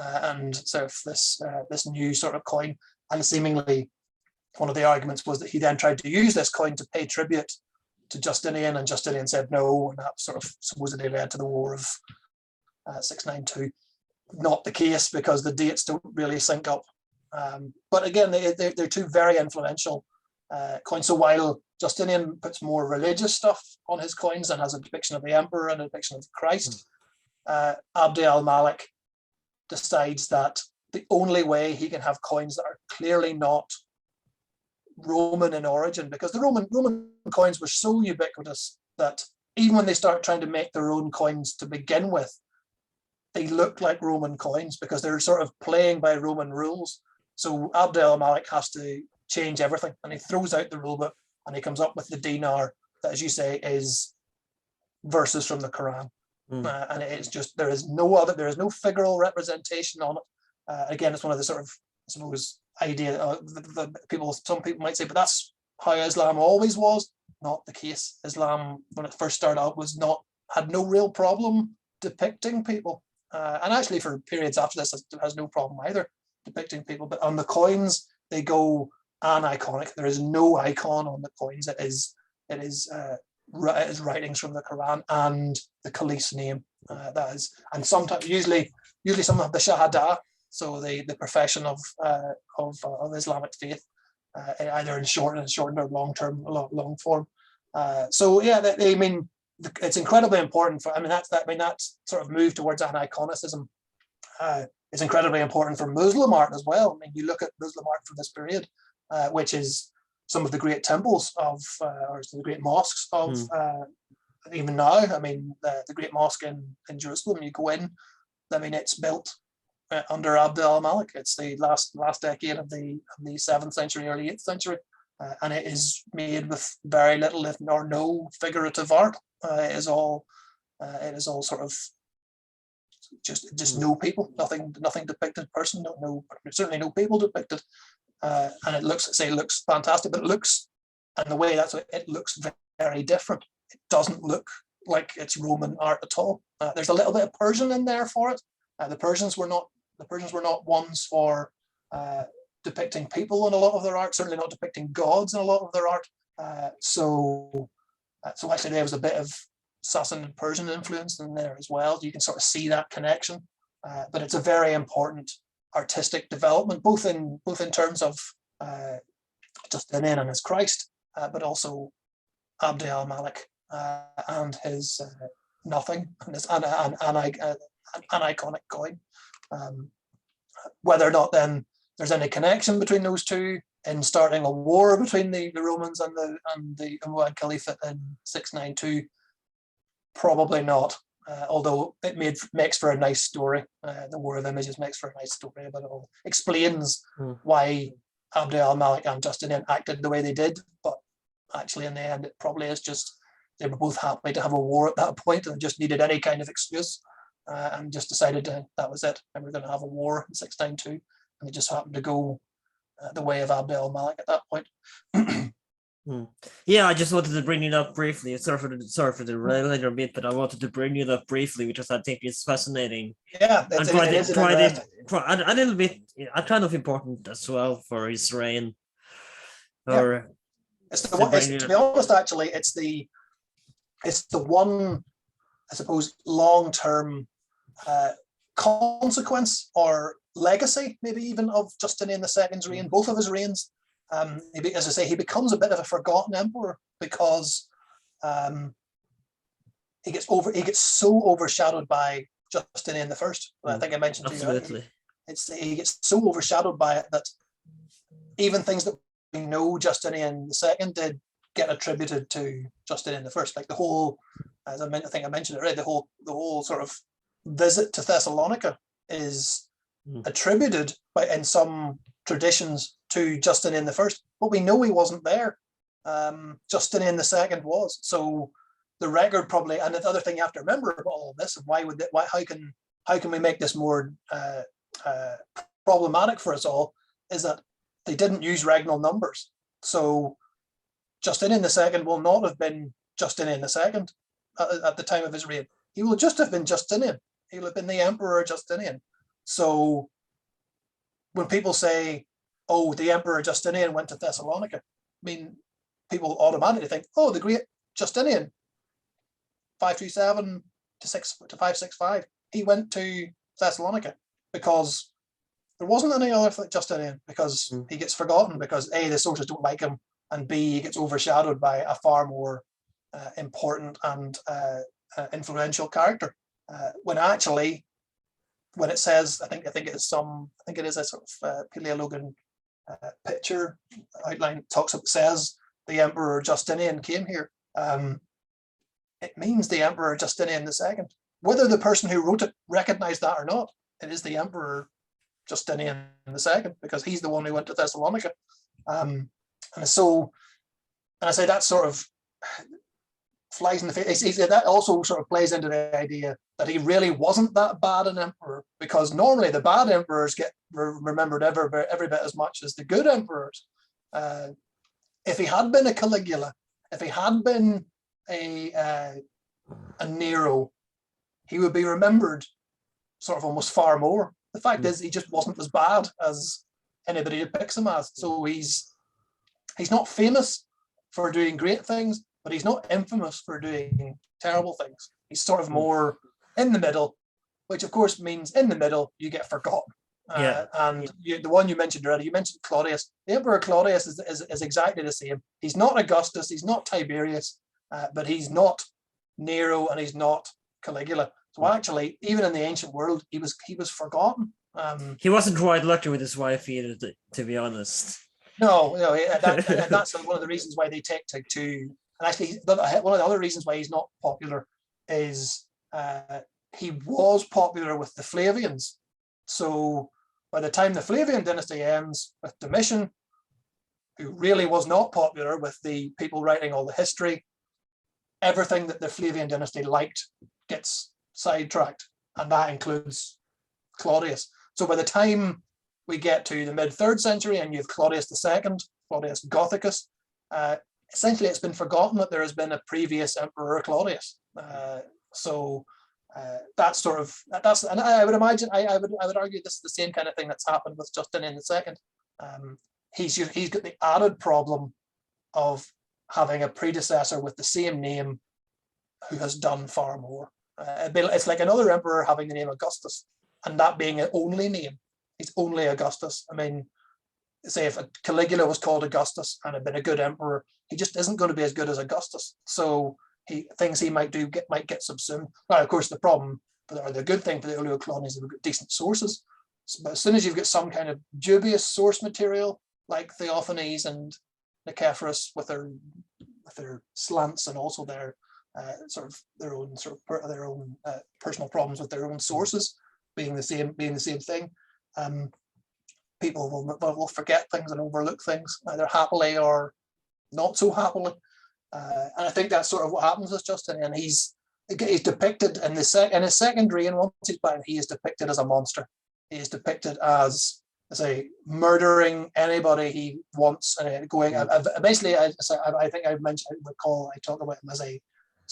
and sort of this new sort of coin, and seemingly one of the arguments was that he then tried to use this coin to pay tribute to Justinian, and Justinian said no, and that sort of supposedly led to the War of 692. Not the case, because the dates don't really sync up. But again, they're 2 very influential coins. So while Justinian puts more religious stuff on his coins and has a depiction of the emperor and a depiction of Christ, Abd al-Malik decides that the only way he can have coins that are clearly not Roman in origin, because the Roman coins were so ubiquitous that even when they start trying to make their own coins to begin with, they look like Roman coins because they're sort of playing by Roman rules. So Abd al-Malik has to change everything, and he throws out the rule book and he comes up with the dinar that, as you say, is verses from the Quran. And it's just, there is no figural representation on it. Again, it's one of the sort of, I suppose, idea some people might say, but that's how Islam always was. Not the case. Islam, when it first started out, had no real problem depicting people, and actually for periods after this, it has no problem either depicting people. But on the coins, they go aniconic. There is no icon on the coins. It is writings from the Quran and the Khalif's name. That is, and sometimes, usually usually some of the Shahada, so the profession of Islamic faith, either in shortened or long form. So yeah, I mean, it's incredibly important for. I mean, that sort of move towards aniconism is incredibly important for Muslim art as well. I mean, you look at Muslim art from this period, which is some of the great temples of, or the great mosques of, even now. I mean, the great mosque in Jerusalem, you go in, I mean, it's built under Abd al-Malik. It's the last decade of the 7th century, early 8th century. And it is made with very little, if or no, figurative art. It is all sort of just no people, nothing depicted person, certainly no people depicted. And it looks fantastic, but and the way it looks very different. It doesn't look like it's Roman art at all. There's a little bit of Persian in there for it. The Persians were not ones for depicting people in a lot of their art, certainly not depicting gods in a lot of their art. So actually there was a bit of Sassan and Persian influence in there as well. You can sort of see that connection. But it's a very important artistic development, both in terms of Justinian and his Christ, but also Abd al-Malik and his nothing, and his iconic coin. Whether or not then there's any connection between those two in starting a war between the Romans and the Umayyad Caliphate in 692, probably not. Although it makes for a nice story. The War of Images makes for a nice story, but it all explains why Abd al-Malik and Justinian acted the way they did. But actually, in the end, it probably is just they were both happy to have a war at that point and just needed any kind of excuse, and just decided that was it. And we're going to have a war in 692, and it just happened to go the way of Abd al-Malik at that point. Yeah, I just wanted to bring it up briefly. Sorry for the later bit, but I wanted to bring it up briefly because I think it's fascinating. Yeah, and a little bit, kind of important as well for his reign. To be honest, actually, it's the one, I suppose, long-term consequence or legacy, maybe even of Justinian II's reign, both of his reigns. As I say, he becomes a bit of a forgotten emperor because he gets so overshadowed by Justinian I. I think I mentioned absolutely. To you, he gets so overshadowed by it that even things that we know Justinian II did get attributed to Justinian I. Like the whole, as I think I mentioned it already, the whole sort of visit to Thessalonica is attributed in some traditions to Justinian I, but we know he wasn't there. Justinian II was. So the record probably, and the other thing you have to remember about all of this, and how can we make this more problematic for us all, is that they didn't use regnal numbers. So Justinian II will not have been Justinian II at the time of his reign. He will just have been Justinian. He will have been the Emperor Justinian. So when people say, oh, the Emperor Justinian went to Thessalonica, I mean, people automatically think, oh, the great Justinian, 537 to 565, he went to Thessalonica because there wasn't any other Justinian, because he gets forgotten, because A, the sources don't like him, and B, he gets overshadowed by a far more important and influential character. When it says, I think it is a sort of Paleologan picture outline, says the Emperor Justinian came here. It means the Emperor Justinian II. Whether the person who wrote it recognized that or not, it is the Emperor Justinian II, because he's the one who went to Thessalonica. And I say that sort of flies in the face. That also sort of plays into the idea that he really wasn't that bad an emperor, because normally the bad emperors get remembered every bit as much as the good emperors. If he had been a Caligula, if he had been a Nero, he would be remembered sort of almost far more. The fact is, he just wasn't as bad as anybody depicts him as. So he's not famous for doing great things, but he's not infamous for doing terrible things. He's sort of more in the middle, which of course means in the middle you get forgotten. The one you mentioned already, you mentioned Claudius. The Emperor Claudius is exactly the same. He's not Augustus, he's not Tiberius, but he's not Nero, and he's not Caligula. So actually, even in the ancient world, he was forgotten. He wasn't quite lucky with his wife either, to be honest. No, that's one of the reasons why they take to. And actually, one of the other reasons why he's not popular is he was popular with the Flavians. So by the time the Flavian dynasty ends with Domitian, who really was not popular with the people writing all the history, everything that the Flavian dynasty liked gets sidetracked, and that includes Claudius. So by the time we get to the mid-3rd century and you have Claudius II, Claudius Gothicus, essentially it's been forgotten that there has been a previous Emperor Claudius. That's and I would imagine, I would argue this is the same kind of thing that's happened with Justinian II. He's got the added problem of having a predecessor with the same name who has done far more. It's like another emperor having the name Augustus and that being an only name. He's only Augustus. I mean, say if Caligula was called Augustus and had been a good emperor, he just isn't going to be as good as Augustus. So things he might do might get subsumed. Now, of course, the problem, or the good thing for the Oleoclonians is we've got decent sources. But as soon as you've got some kind of dubious source material like Theophanes and Nicephorus with their slants and also their personal problems with their own sources being the same thing, people will forget things and overlook things either happily or not so happily. And I think that's sort of what happens with Justinian. He's depicted in his second reign, once he's back, he is depicted as a monster. He is depicted as murdering anybody he wants and going. Basically, I think I talk about him as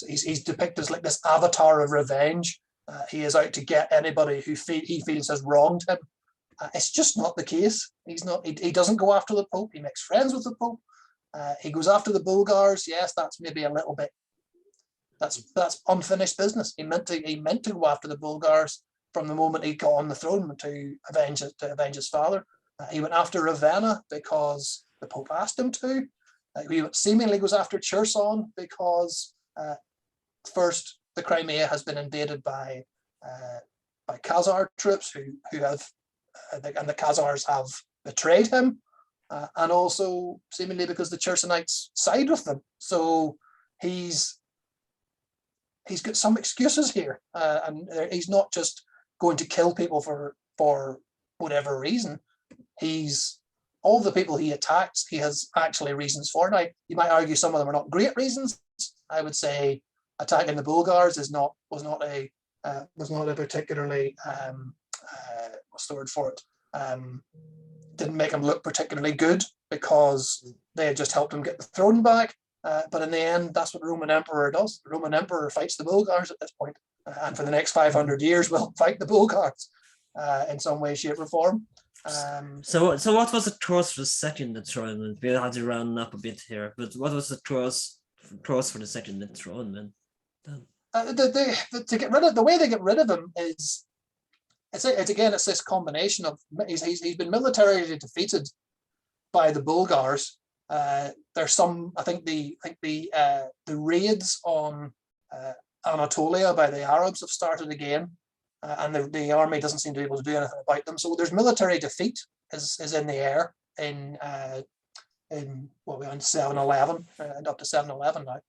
he's depicted as like this avatar of revenge. He is out to get anybody who he feels has wronged him. It's just not the case. He's not. He doesn't go after the Pope. He makes friends with the Pope. He goes after the Bulgars. Yes, that's maybe a little bit. That's unfinished business. He meant to go after the Bulgars from the moment he got on the throne to avenge his father. He went after Ravenna because the Pope asked him to. He seemingly goes after Cherson because first the Crimea has been invaded by Khazar troops who have, and the Khazars have betrayed him, and also seemingly because the Chersonites side with them. So he's got some excuses here, and he's not just going to kill people for whatever reason. All the people he attacks, he has actually reasons for. Now, you might argue some of them are not great reasons. I would say attacking the Bulgars was not a particularly what's the word for it? Didn't make him look particularly good because they had just helped him get the throne back. But in the end, that's what the Roman Emperor does. The Roman Emperor fights the Bulgars at this point, and for the next 500 years will fight the Bulgars in some way, shape, or form. So what was the cross for the second enthronement? We had to round up a bit here, but what was the cross for the second enthronement? To get rid of, the way they get rid of him is it's this combination of he's been militarily defeated by the Bulgars. There's some, I think the raids on Anatolia by the Arabs have started again, and the army doesn't seem to be able to do anything about them. So there's military defeat is in the air in 711 and up to 711 now.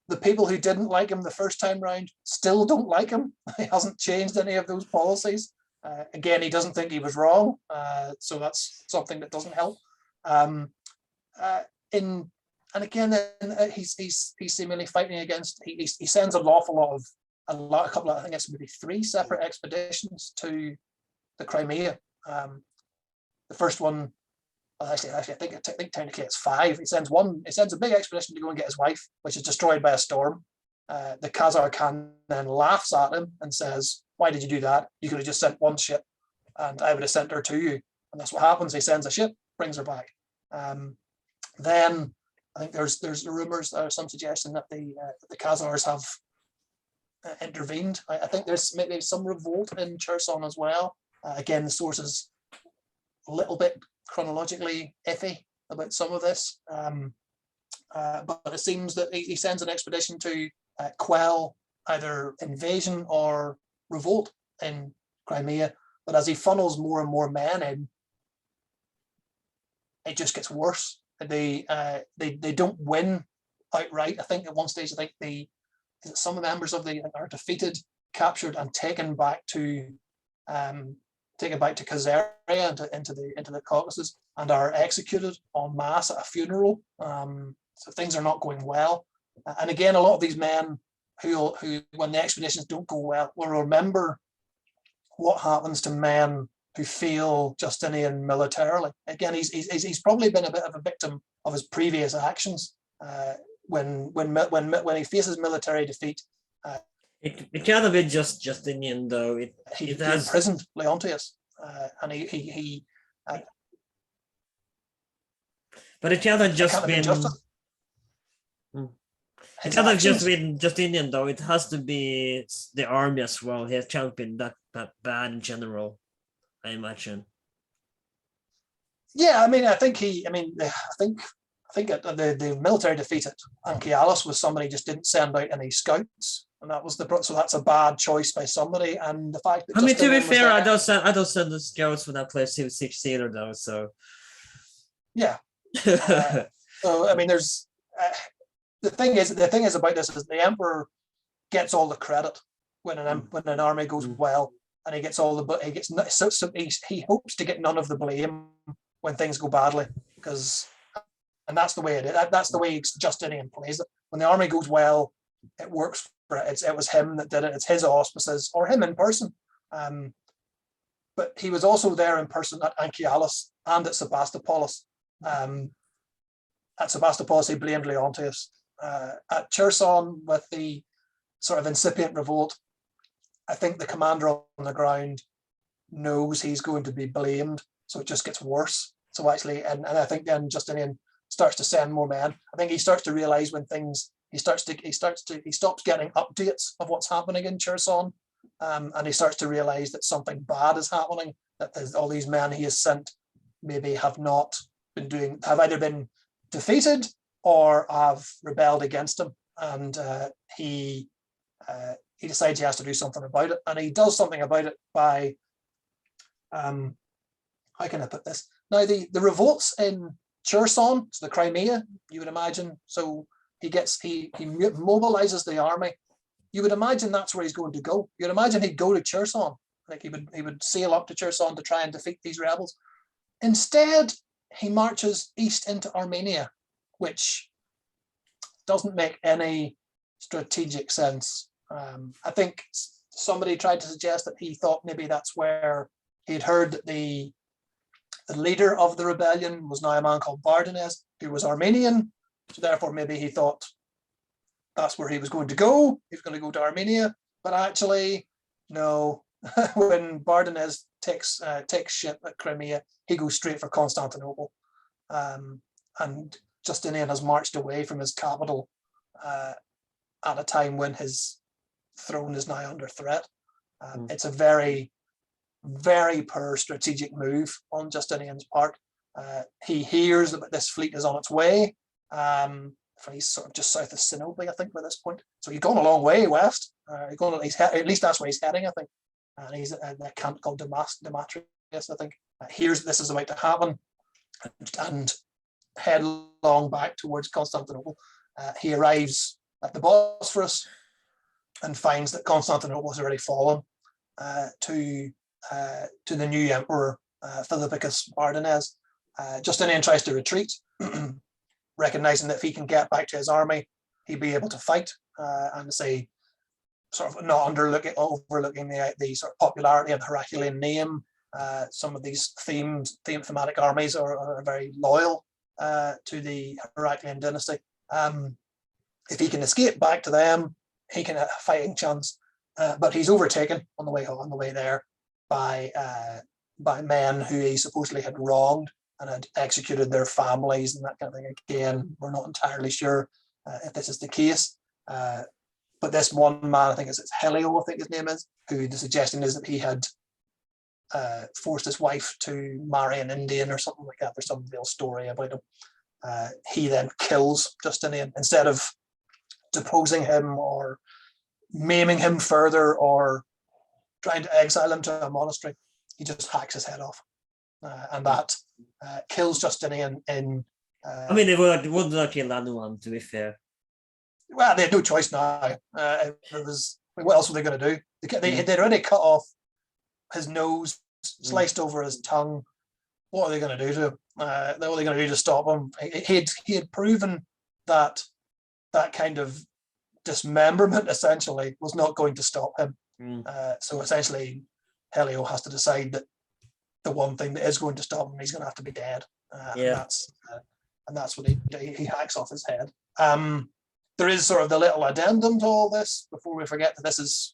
The people who didn't like him the first time round still don't like him. He hasn't changed any of those policies. Again, he doesn't think he was wrong, so that's something that doesn't help. He's seemingly fighting against. He sends a couple of, I think it's maybe 3 separate expeditions to the Crimea. The first one, actually, I think technically it's 5. He sends a big expedition to go and get his wife, which is destroyed by a storm. The Khazar Khan then laughs at him and says, "Why did you do that? You could have just sent one ship, and I would have sent her to you." And that's what happens. He sends a ship, brings her back. Then I think there's rumors, some suggestion that the Khazars have intervened. I think there's maybe some revolt in Cherson as well. Again, the source is a little bit chronologically iffy about some of this, but it seems that he sends an expedition to quell either invasion or revolt in Crimea. But as he funnels more and more men in, it just gets worse. They don't win outright. I think at one stage, I think some members of the are defeated, captured, and taken back to Khazaria into the Caucasus, and are executed en masse at a funeral. So things are not going well. And again, a lot of these men who when the expeditions don't go well will remember what happens to men who fail Justinian militarily. Again, he's probably been a bit of a victim of his previous actions. When he faces military defeat, it can't be just Justinian though. He imprisoned Leontius, and he. But it can't have just been. It can't have just been Justinian though. It has to be the army as well. He can't been that bad in general, I imagine. Yeah, I think the military defeat at Anchialus was somebody just didn't send out any scouts, and so that's a bad choice by somebody. And the fact that to be fair, I don't send the scouts when I play Civ 6 Theater though. So yeah. So there's the thing is about this is the emperor gets all the credit when an army goes well, and he gets all the he hopes to get none of the blame when things go badly, and that's the way it is. That's the way Justinian plays it. When the army goes well, it works for it. It was him that did it. It's his auspices or him in person. But he was also there in person at Anchialus and at Sebastopolis. At Sebastopolis, he blamed Leontius. At Cherson, with the sort of incipient revolt, I think the commander on the ground knows he's going to be blamed, so it just gets worse. So actually, and I think then Justinian starts to send more men. I think he starts to realize when things he stops getting updates of what's happening in Cherson, and he starts to realize that something bad is happening. That all these men he has sent maybe have either been defeated or have rebelled against him, and he decides he has to do something about it, and he does something about it by how can I put this? Now the revolts in Cherson, so the Crimea, you would imagine. So he mobilizes the army. You would imagine that's where he's going to go. You'd imagine he'd go to Cherson, like he would sail up to Cherson to try and defeat these rebels. Instead, he marches east into Armenia, which doesn't make any strategic sense. I think somebody tried to suggest that he thought maybe that's where he'd heard that the leader of the rebellion was now a man called Bardanes, who was Armenian. So therefore, maybe he thought that's where he was going to go. He was going to go to Armenia, but actually, no. When Bardanes takes ship at Crimea, he goes straight for Constantinople, and Justinian has marched away from his capital at a time when his throne is now under threat. It's a very, very poor strategic move on Justinian's part. He hears that this fleet is on its way. He's sort of just south of Sinope, I think, by this point. So he's gone a long way west. At least that's where he's heading, I think. And he's at a camp called Demetrius, I think. Hears this is about to happen, and headlong back towards Constantinople. He arrives at the Bosphorus and finds that Constantinople has already fallen to the new emperor, Philippicus Bardanes. Justinian tries to retreat, recognizing that if he can get back to his army, he'd be able to fight, and say, sort of not overlooking the sort of popularity of the Heraclean name. Some of these thematic armies are very loyal to the Heraclean dynasty. If he can escape back to them, he can have a fighting chance. But he's overtaken on the way there by men who he supposedly had wronged and had executed their families and that kind of thing. Again, we're not entirely sure if this is the case. But this one man, I think it's Helio, I think his name is, who the suggestion is that he had forced his wife to marry an Indian or something like that. There's some real story about him. He then kills Justinian instead of deposing him or maiming him further or trying to exile him to a monastery. He just hacks his head off, and that kills Justinian in. I mean, they would not kill anyone, to be fair. Well, they had no choice now. What else were they going to do? They'd already cut off his nose, sliced over his tongue. What are they going to do to him? What are they going to do to stop him? He had proven that that kind of dismemberment essentially was not going to stop him. So essentially, Helio has to decide that the one thing that is going to stop him, he's going to have to be dead. And that's what he hacks off his head. There is sort of the little addendum to all this before we forget that this is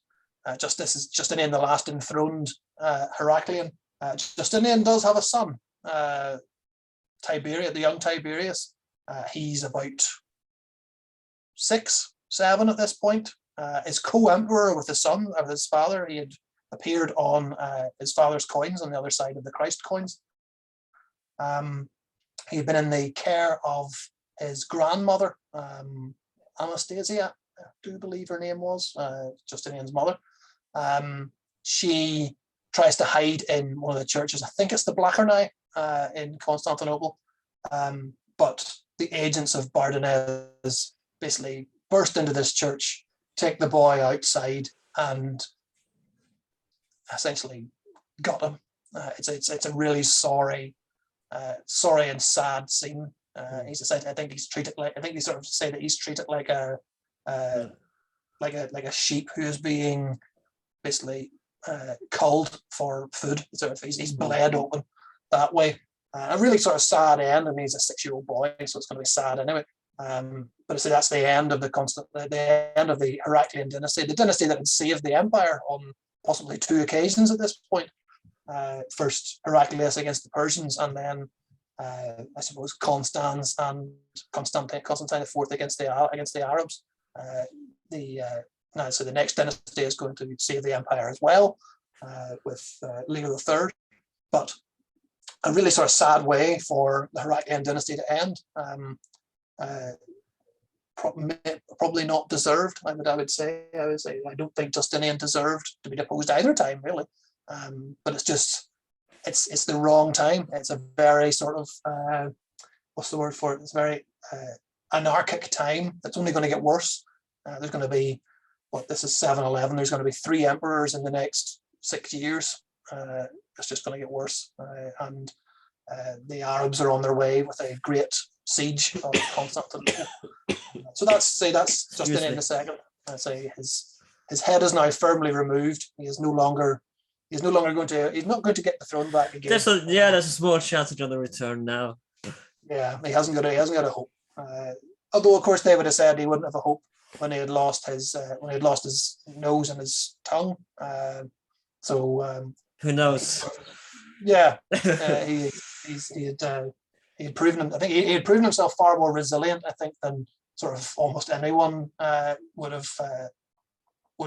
Justinian, the last enthroned Heraclean. Justinian does have a son, Tiberius, the young Tiberius. He's about 6, 7 at this point. Is co-emperor with his son, of his father. He had appeared on his father's coins on the other side of the Christ coins. He had been in the care of his grandmother, Anastasia, I do believe her name was, Justinian's mother. She tries to hide in one of the churches. I think it's the Blachernae in Constantinople. But the agents of Bardenez basically burst into this church, take the boy outside, and essentially got him. It's a really sorry and sad scene. He's said, I think they sort of say that he's treated like a sheep who is being basically culled for food. So he's bled open that way. A really sort of sad end. I mean, he's a 6-year-old boy, so it's going to be sad anyway. But I say that's the end of the end of the Heraclean dynasty, the dynasty that had saved the empire on possibly 2 occasions at this point. First Heraclius against the Persians, and then I suppose Constance and Constantine IV against the Arabs. So the next dynasty is going to save the empire as well, with Leo III. But a really sort of sad way for the Heraclean dynasty to end. Probably not deserved. I would say I don't think Justinian deserved to be deposed either time, really. But it's just it's the wrong time. It's a very sort of what's the word for it? It's a very anarchic time. It's only going to get worse. There's going to be this is 711. There's going to be 3 emperors in the next 6 years. It's just going to get worse, and the Arabs are on their way with a great siege of Constantinople. So that's Justinian II. I say his head is now firmly removed. He's not going to get the throne back again. There's a small chance of the return now. Yeah, he hasn't got a hope. Although of course they would have said he wouldn't have a hope when he had lost his nose and his tongue. Who knows? Yeah, he had proven. I think he had proven himself far more resilient, I think, than sort of almost anyone would have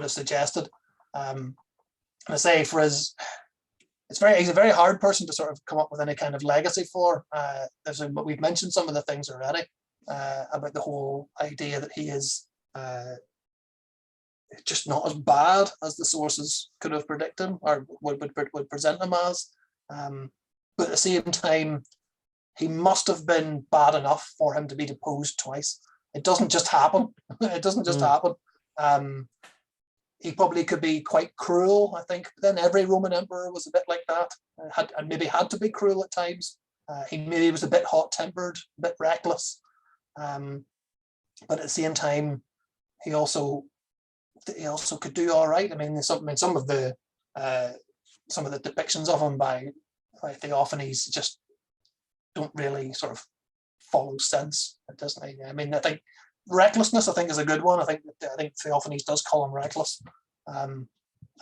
suggested. And I say he's a very hard person to sort of come up with any kind of legacy for. We've mentioned some of the things already about the whole idea that he is just not as bad as the sources could have predicted or would present him as. But at the same time, he must have been bad enough for him to be deposed twice. It doesn't just happen. It doesn't just happen. He probably could be quite cruel, I think. But then every Roman emperor was a bit like that. Maybe had to be cruel at times. He maybe was a bit hot-tempered, a bit reckless. But at the same time, he also could do all right. I mean, some of the depictions of him by Theophanes just don't really sort of follow sense. It doesn't. I mean, I think recklessness, I think, is a good one. I think Theophanes does call him reckless.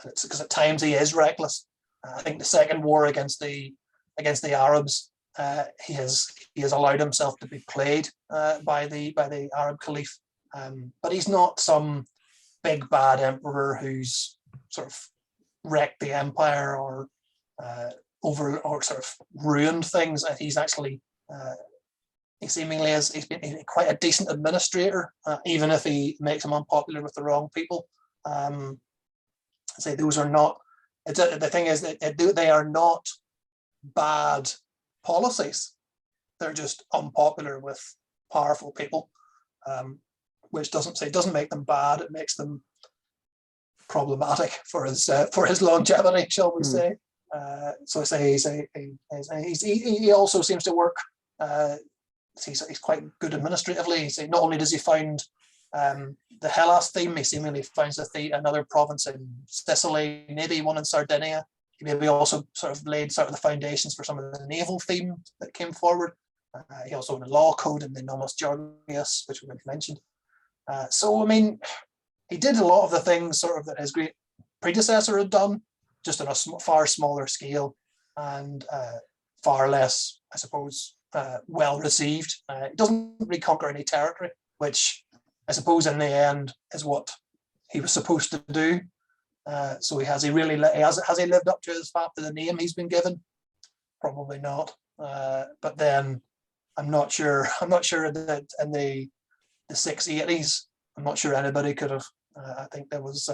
It's because at times he is reckless. I think the second war against the Arabs, he has allowed himself to be played by the Arab Khalif. But he's not some big bad emperor who's sort of wrecked the empire or sort of ruined things. And he's actually he seemingly he's been quite a decent administrator, even if he makes them unpopular with the wrong people. Say those are not. The thing is that they are not bad policies. They're just unpopular with powerful people, which doesn't make them bad. It makes them problematic for his longevity, shall we say? So I say he also seems to work. He's quite good administratively. Not only does he find the Hellas theme, he seemingly finds another province in Sicily, maybe one in Sardinia. He maybe also sort of laid the foundations for some of the naval theme that came forward. He also had a law code in the Nomos Georgius, which we mentioned. So I mean, he did a lot of the things sort of that his great predecessor had done, just on a far smaller scale and far less, I suppose, well received. He doesn't reconquer any territory, which I suppose in the end is what he was supposed to do. So has he lived up to the name he's been given? Probably not. But then I'm not sure that in the 680s, I'm not sure anybody could have. I think there was.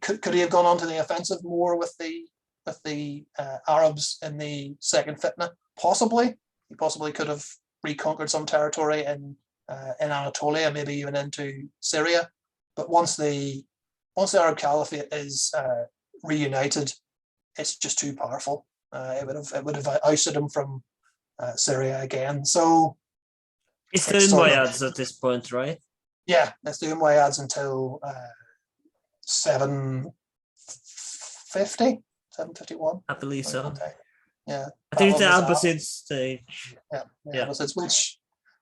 Could he have gone on to the offensive more with the Arabs in the second fitna? Possibly. He possibly could have reconquered some territory in Anatolia, maybe even into Syria. But once the Arab Caliphate is reunited, it's just too powerful. It would have ousted him from Syria again. So it's the Umayyads at this point, right? Yeah, it's the Umayyads until 751. I believe so. Yeah, I think it's the Abbasid stage. Yeah. Abbasid,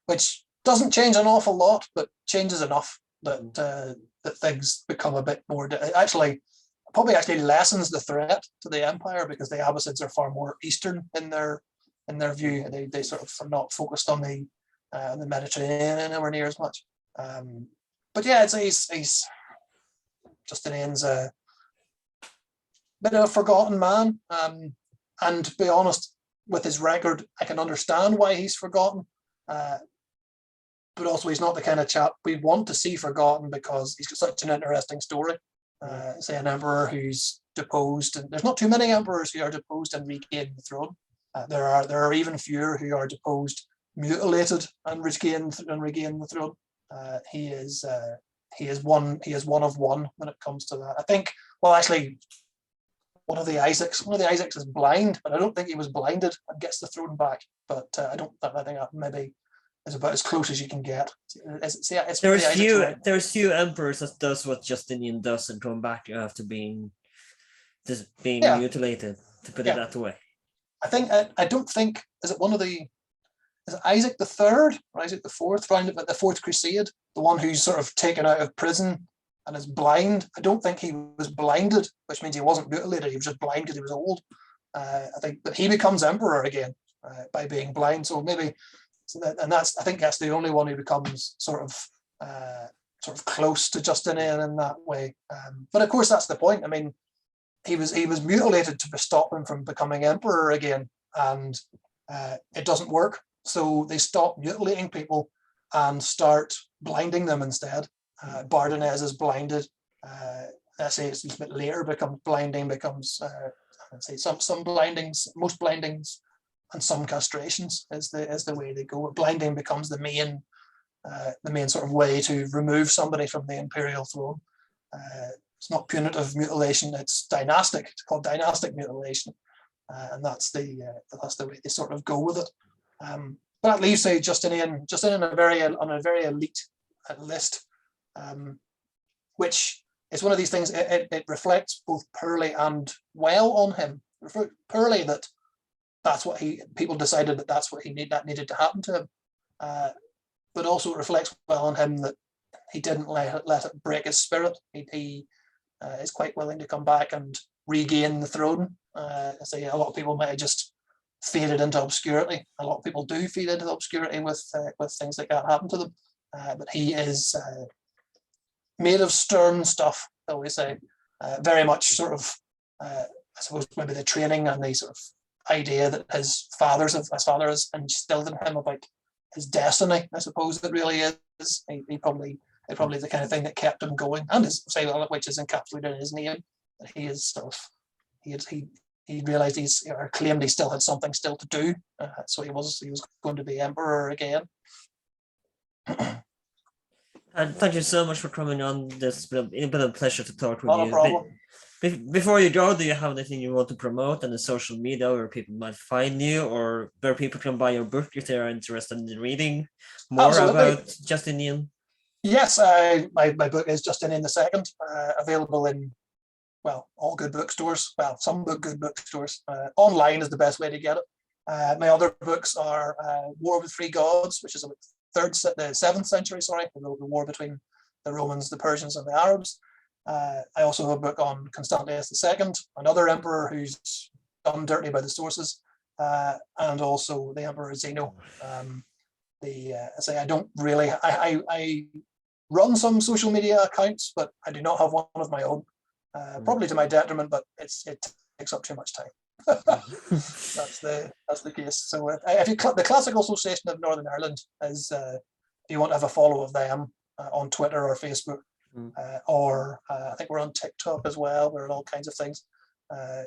which doesn't change an awful lot, but changes enough that that things become a bit more. Probably lessens the threat to the empire, because the Abbasids are far more eastern in their view. They sort of are not focused on the Mediterranean anywhere near as much. But yeah, he's Justinian's a bit of a forgotten man. And to be honest, with his record, I can understand why he's forgotten. But also, he's not the kind of chap we want to see forgotten, because he's got such an interesting story. Say an emperor who's deposed, and there's not too many emperors who are deposed and regain the throne. There are even fewer who are deposed, mutilated, and regain the throne. He is one of one when it comes to that. I think. Well, actually, one of the Isaacs is blind, but I don't think he was blinded and gets the throne back. But I think that maybe is about as close as you can get. There's few emperors that does what Justinian does and come back after being mutilated, to put it that way. I don't think is it Isaac the Third or Isaac the Fourth, round about the Fourth Crusade, the one who's sort of taken out of prison and is blind. I don't think he was blinded, which means he wasn't mutilated. He was just blind because he was old. I think that he becomes emperor again by being blind. So maybe. I think that's the only one who becomes sort of close to Justinian in that way. But of course, that's the point. I mean, he was mutilated to stop him from becoming emperor again, and it doesn't work. So they stop mutilating people and start blinding them instead. Bardenez is blinded. I say it's a bit later becomes some blindings, most blindings, and some castrations is the way they go. Blinding becomes the main sort of way to remove somebody from the imperial throne. It's not punitive mutilation; it's dynastic. It's called dynastic mutilation, and that's the way they sort of go with it. But that leaves Justinian on a very elite list, which is one of these things. It reflects both poorly and well on him. Poorly that's what people decided that's what that needed to happen to him. But also it reflects well on him that he didn't let it break his spirit. He is quite willing to come back and regain the throne. I say a lot of people might have just faded into obscurity. A lot of people do fade into obscurity with things like that happen to them. But he is made of stern stuff, shall we say. Very much sort of, I suppose, maybe the training and the sort of idea that his father has instilled in him about his destiny. I suppose it really is. He probably the kind of thing that kept him going, and which is encapsulated in his name. That he is sort of he realized or claimed he still had something still to do. So he was going to be emperor again. And thank you so much for coming on. It's been a pleasure to talk with Not you. a problem. Before you go, do you have anything you want to promote on the social media where people might find you, or where people can buy your book if they are interested in reading more Absolutely. about Justinian? Yes, my book is Justinian II, available in, well, all good bookstores. Well, some good bookstores. Online is the best way to get it. My other books are War with Three Gods, which is the 7th century, the war between the Romans, the Persians, and the Arabs. I also have a book on Constantius II, another emperor who's done dirty by the sources, and also the Emperor Zeno. I don't really, I run some social media accounts, but I do not have one of my own, probably to my detriment, but it takes up too much time. That's the case. So if the Classical Association of Northern Ireland is, if you want to have a follow of them on Twitter or Facebook, or I think we're on TikTok as well. We're on all kinds of things.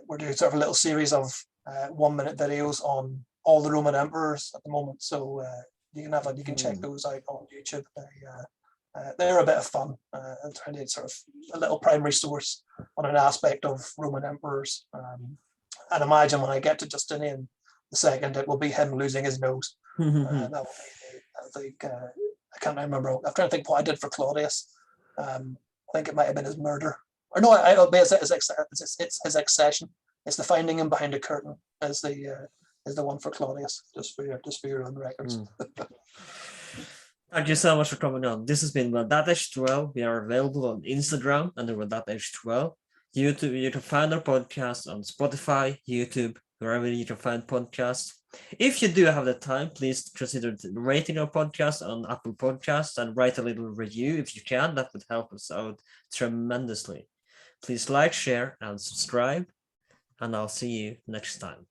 We're doing sort of a little series of 1-minute videos on all the Roman emperors at the moment. So you can check those out on YouTube. They're a bit of fun, and trying to sort of a little primary source on an aspect of Roman emperors. And imagine when I get to Justinian II, it will be him losing his nose. That will be, I can't remember. I'm trying to think what I did for Claudius. I think it might have been his murder, or no, it'll be it's his accession. It's the finding him behind a curtain is the one for Claudius. Just for your own records. Thank you so much for coming on. This has been Well.H12. We are available on Instagram under Well.H12. YouTube, you can find our podcast on Spotify, YouTube, wherever you can find podcasts. If you do have the time, please consider rating our podcast on Apple Podcasts and write a little review if you can. That would help us out tremendously. Please like, share, and subscribe, and I'll see you next time.